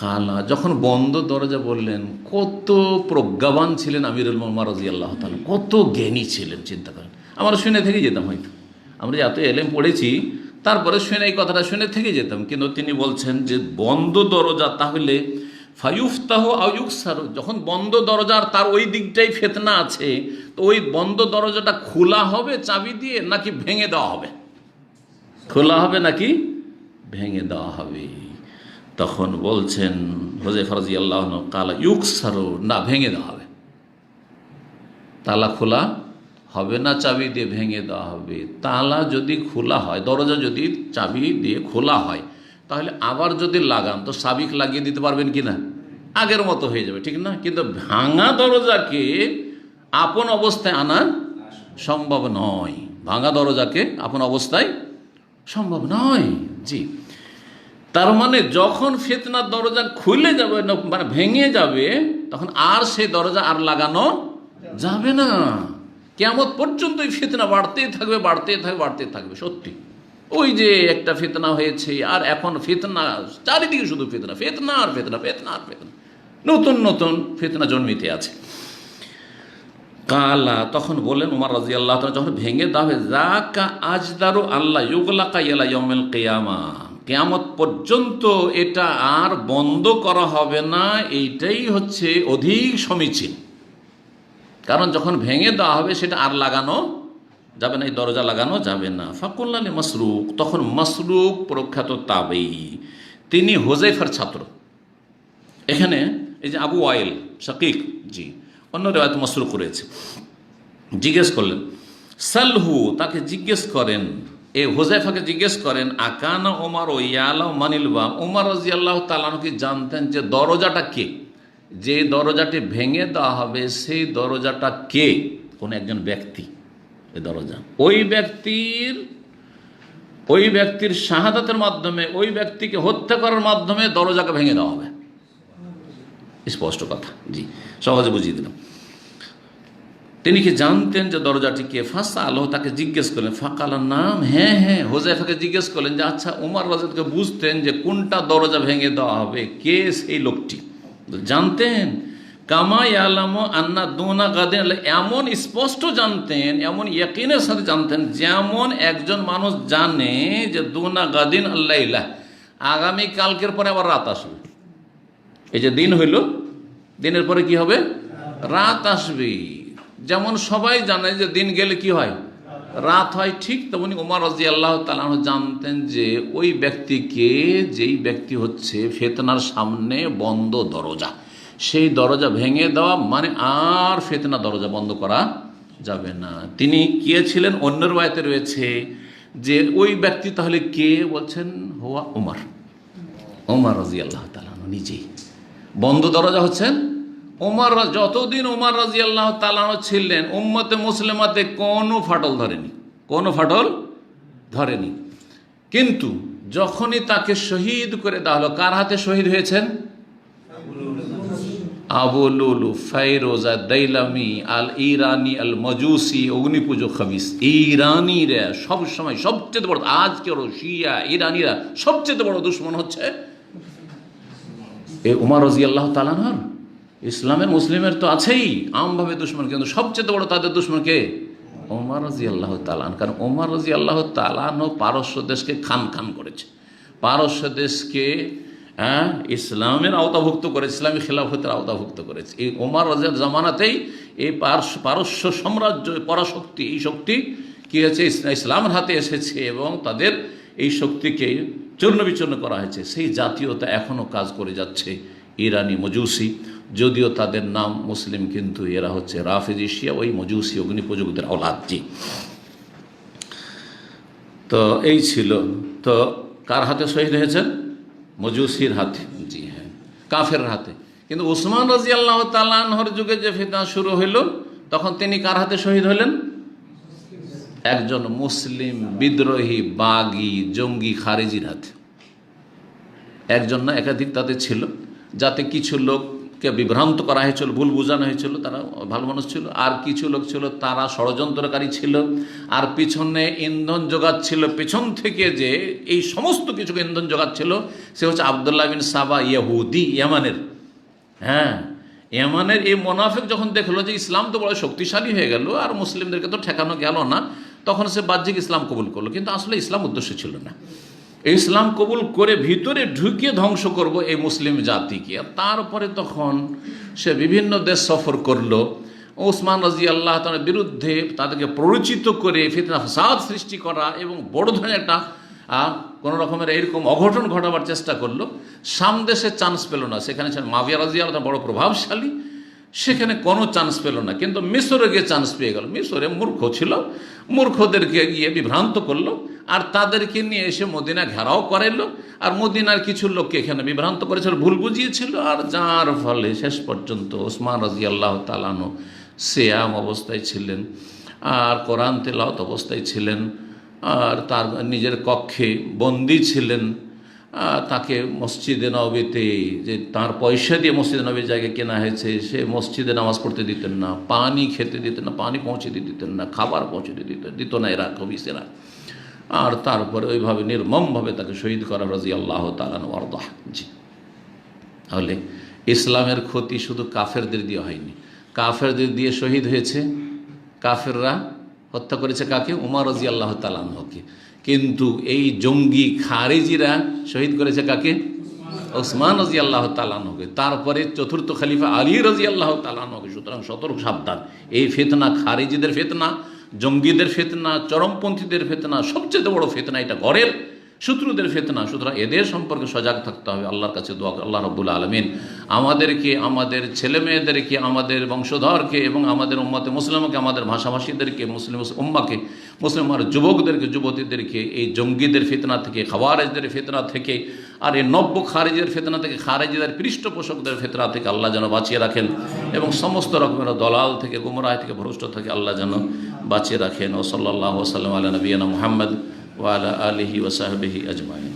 কালা যখন বন্ধ দরজা বললেন, কত প্রজ্ঞাবান ছিলেন আমিরুল মুমিনিন রাদিয়াল্লাহু তাআলা, কত জ্ঞানী ছিলেন, চিন্তা করেন। আমরা শুনে থেকে যেতাম, হয়তো আমরা এত এলেম পড়েছি, তারপরে শুনে এই কথাটা শুনে থেকে যেতাম, কিন্তু তিনি বলছেন যে বন্ধ দরজা, তাহলে ফায়ুফতাহু আও ইউকসারু, যখন বন্ধ দরজার তার ওই দিকটাই ফিতনা আছে, তো ওই বন্ধ দরজাটা খোলা হবে চাবি দিয়ে নাকি ভেঙে দেওয়া হবে? খোলা হবে নাকি ভেঙে দেওয়া হবে? তখন বলছেন হুযায়ফা রাদিয়াল্লাহু আনহু, কালা ইউকসারু, না ভেঙে দেওয়া হবে। তালা খোলা হবে না, চাবি দিয়ে ভেঙে দেওয়া হবে। তালা যদি খোলা হয়, দরজা যদি চাবি দিয়ে খোলা হয়, তাহলে আবার যদি লাগান তো সাবিক লাগিয়ে দিতে পারবেন কি না? আগের মতো হয়ে যাবে, ঠিক না? কিন্তু ভাঙা দরজাকে আপন অবস্থায় আনা সম্ভব নয়, ভাঙা দরজাকে আপন অবস্থায় সম্ভব নয়, জি। তার মানে যখন ফিতনার দরজা খুলে যাবে, মানে ভেঙে যাবে, তখন আর সেই দরজা আর লাগানো যাবে না। কিয়ামত পর্যন্ত এই ফিতনা বাড়তেই থাকবে, বাড়তেই থাকবে, বাড়তেই থাকবে। সত্যি ওই যে একটা ফিতনা হয়েছে, আর এখন ফিতনা চারিদিকে, শুধু ফিতনা, ফিতনা আর ফিতনা, ফিতনা আর ফিতনা, নতুন নতুন ফিতনা জন্মিতে আছে। কালা তখন বলেন উমর রাদিয়াল্লাহু তাআলা, যখন ভেঙে দেওয়া হবে, যাকা আজদারু আল্লাহ ইউগলাকা ইলা ইয়াউমিল কিয়ামা, কিয়ামত পর্যন্ত এটা আর বন্ধ করা হবে না, এইটাই হচ্ছে অধিক সমীচীন। কারণ যখন ভেঙে দেওয়া হবে সেটা আর লাগানো যাবে না, এই দরজা লাগানো যাবে না। ফাকুল্লা লি মাসরুক, তখন মাসরুক প্রখ্যাত তাবেঈ, তিনি হুযায়ফার ছাত্র। এখানে এই যে আবু ওয়াইল শাকিক, জি, অন্য রিওয়ায়াতে মাসরুক রয়েছে, জিজ্ঞেস করলেন, সালহু, তাকে জিজ্ঞেস করেন, এ হুযায়ফাকে জিজ্ঞেস করেন, আকানা ওমর ও ইয়ালাউ মানিল বাব, ওমর রাদিয়াল্লাহু তাআলা কি জানতেন যে দরজাটা কে, যে দরজাটি ভেঙে দেওয়া হবে সেই দরজাটা কে? কোন একজন ব্যক্তি, এই দরজা ওই ব্যক্তির শাহাদাতের মাধ্যমে, ওই ব্যক্তিকে হত্যা করার মাধ্যমে দরজাকে ভেঙে দেওয়া হবে। স্পষ্ট কথা, জি, সহজে বুঝিয়ে দিলাম। তিনি কি জানতেন যে দরজাটি কে? ফাসা আল্লাহ, তাকে জিজ্ঞেস করলেন, ফাকালার নাম, হ্যাঁ হ্যাঁ। হুযায়ফাকে জিজ্ঞেস করলেন যে আচ্ছা, উমর রাদিয়াল্লাহু আনহু বুঝতেন যে কোনটা দরজা ভেঙে দেওয়া হবে, কে সেই লোকটি জানতেন। কামা ইয়ালামু আন্না দুনা গাদিন, এমন স্পষ্ট জানতেন, এমন ইয়াকিনের সাথে জানতেন, যেমন একজন মানুষ জানে যে দুনা গাদিন আল্লাইলা, আগামী কালকের পরে আবার রাত আসবে। এই যে দিন হইল, দিনের পরে কি হবে? রাত আসবে। যেমন সবাই জানে যে দিন গেলে কি হয়? রাত হয়। ঠিক তেমনি ওমর রাদিয়াল্লাহু তাআলা জানতেন যে ওই ব্যক্তিকে, যেই ব্যক্তি হচ্ছে ফিতনার সামনে বন্ধ দরজা, সেই দরজা ভেঙে দেওয়া মানে আর ফিতনা দরজা বন্ধ করা যাবে না। তিনি কে ছিলেন? অন্য riwayate রয়েছে যে ওই ব্যক্তি তাহলে কে? বলছেন হুয়া ওমর রাদিয়াল্লাহু তাআলা নিজেই। বন্ধ দরজা হচ্ছেন ওমর। যতদিন ওমর রাদিয়াল্লাহু তাআলা ছিলেন, উম্মতে মুসলিমাতে কোনো ফাটল ধরেনি। কিন্তু যখনই তাকে শহীদ করে দেওয়া হলো, কার হাতে শহীদ হয়েছেন? আবু লুলু ফাইরোজা দাইলামি আল ইরানি আল মজুসি, অগ্নিপুজো খাবিস। ইরানিরা সবসময় সবচেয়ে বড়, আজকেরও শিয়া ইরানিরা সবচেয়ে বড় দুশ্মন হচ্ছে এই উমর রাদিয়াল্লাহু তাআলা আনহু ইসলামের মুসলিমের তো আছেই আমভাবে দুশমন, কিন্তু সবচেয়ে বড় তাদের দুশমনকে ওমর রাদিয়াল্লাহু তাআলা আনহু। কারণ ওমর রাদিয়াল্লাহু তাআলা আনহু পারস্য দেশকে খান খান করেছে, পারস্য দেশকে ইসলামের আওতাভুক্ত করেছে, ইসলামী খিলাফতের আওতাভুক্ত করেছে। এই ওমর রাদিয়াল্লাহু জামানাতেই এই পারস্য সাম্রাজ্য পরাশক্তি, এই শক্তি কি হয়েছে ইসলামের হাতে এসেছে এবং তাদের এই শক্তিকে চূর্ণ বিচূর্ণ করা হয়েছে। সেই জাতীয়তা এখনও কাজ করে যাচ্ছে, ইরানি মজুসি, যদিও তাদের নাম মুসলিম কিন্তু এরা হচ্ছে রাফেজি শিয়া, ওই মজুসি অগ্নিপূজকদের औलाद। জি, তো এই ছিল। তো কার হাতে শহীদ হয়েছেন? মজুসির হাতে। জি হ্যাঁ, কাফের হাতে। কিন্তু উসমান রাদিয়াল্লাহু তাআলা আনহুর যুগে যে ফিতনা শুরু হইল, তখন তিনি কার হাতে শহীদ হলেন? একজন মুসলিম বিদ্রোহী, বাগী, জঙ্গি, খারেজির হাতে। একজন না, একাধিক তাদের ছিল, যাতে কিছু লোককে বিভ্রান্ত করা হয়েছিল, ভুল বোঝানো হয়েছিল, তারা ভালো মানুষ ছিল। আর কিছু লোক ছিল তারা ষড়যন্ত্রকারী ছিল, আর পিছনে ইন্ধন যোগাচ্ছিল, পেছন থেকে যে এই সমস্ত কিছুকে ইন্ধন যোগাচ্ছিল সে হচ্ছে আবদুল্লাহ বিন সাবা, ইহুদি, ইয়ামানের। হ্যাঁ, ইয়ামানের এই মোনাফিক যখন দেখলো যে ইসলাম তো বড় শক্তিশালী হয়ে গেল আর মুসলিমদেরকে তো ঠেকানো গেল না, তখন সে বাহ্যিক ইসলাম কবুল করলো, কিন্তু আসলে ইসলাম উদ্দেশ্য ছিল না। ইসলাম কবুল করে ভিতরে ঢুকিয়ে ধ্বংস করব এই মুসলিম জাতিকে। আর তারপরে তখন সে বিভিন্ন দেশ সফর করলো, ওসমান রাদিয়াল্লাহু তাআলার বিরুদ্ধে তাদেরকে প্ররোচিত করে ফিতনা ফাসাদ সৃষ্টি করা এবং বড় ধরনের একটা কোনো রকমের এইরকম অঘটন ঘটাবার চেষ্টা করলো। সামদেশে চান্স পেল না, সেখানে মুআবিয়া রাদিয়াল্লাহু তাআলা বড় প্রভাবশালী, সেখানে কোনো চান্স পেল না, কিন্তু মিশরে গিয়ে চান্স পেয়ে গেল। মিশরে মূর্খ ছিল, মূর্খদেরকে গিয়ে বিভ্রান্ত করলো আর তাদেরকে নিয়ে এসে মদিনা ঘেরাও করাইলো, আর মদিনার কিছু লোককে এখানে বিভ্রান্ত করেছিল, ভুল বুঝিয়েছিল, আর যার ফলে শেষ পর্যন্ত ওসমান রাদিয়াল্লাহু তাআলা আনহু সিয়াম অবস্থায় ছিলেন আর কোরআন তেলাওয়াত অবস্থায় ছিলেন, আর তার নিজের কক্ষে বন্দী ছিলেন। তাকে মসজিদে নববীতে, যে তার পয়সা দিয়ে মসজিদে নবীর জায়গায় কেনা হয়েছে, সে মসজিদে নামাজ পড়তে দিতেন না, পানি খেতে দিতেন না, পানি পৌঁছে দিতেন না, খাবার পৌঁছে দিত না এরা কবিসেরা। আর তারপরে ওইভাবে নির্মমভাবে তাকে শহীদ করা রাদিয়াল্লাহু তাআলা আনহু। জি, তাহলে ইসলামের ক্ষতি শুধু কাফেরদের দিয়ে হয়নি, কাফেরদের দিয়ে শহীদ হয়েছে। কাফেররা হত্যা করেছে কাকে? উমর রাদিয়াল্লাহু তাআলা আনহুকে। কিন্তু এই জঙ্গি খারেজিরা শহীদ করেছে কাকে? ওসমান রাদিয়াল্লাহু তাআলা আনহুকে। তারপরে চতুর্থ খলিফা আলী রাদিয়াল্লাহু তাআলা আনহুকে। সুতরাং সতর্ক সাবধান, এই ফিতনা, খারেজিদের ফিতনা, জঙ্গিদের ফিতনা, চরমপন্থীদের ফিতনা, সবচেয়ে বড় ফিতনা এটা ঘরের শত্রুদের ফিতনা। সুতরাং এদের সম্পর্কে সজাগ থাকতে হবে। আল্লাহর কাছে দোয়া, আল্লাহ রাব্বুল আলামিন আমাদেরকে, আমাদের ছেলে মেয়েদেরকে, আমাদের বংশধরকে এবং আমাদের উম্মতে মুসলিমকে, আমাদের ভাষাভাষীদেরকে, মুসলিম উম্মাকে, মুসলিমার যুবকদেরকে, যুবতীদেরকে এই জঙ্গিদের ফিতনা থেকে, খাওয়ারেজদের ফিতনা থেকে, আর এই নব্য খারেজিদের ফিতনা থেকে, খারেজিদের পৃষ্ঠপোষকদের ফিতনা থেকে আল্লাহ যেন বাঁচিয়ে রাখেন এবং সমস্ত রকমের দলাল থেকে, গুমরাহ থেকে, ভ্রষ্ট থেকে আল্লাহ যেন বাঁচিয়ে রাখেন। ও সাল্লাল্লাহু ওয়া সাল্লাম আলা নবিয়িনা মুহাম্মদ ওয়া আলা আলিহি ওয়া সাহবিহি আজমাইন।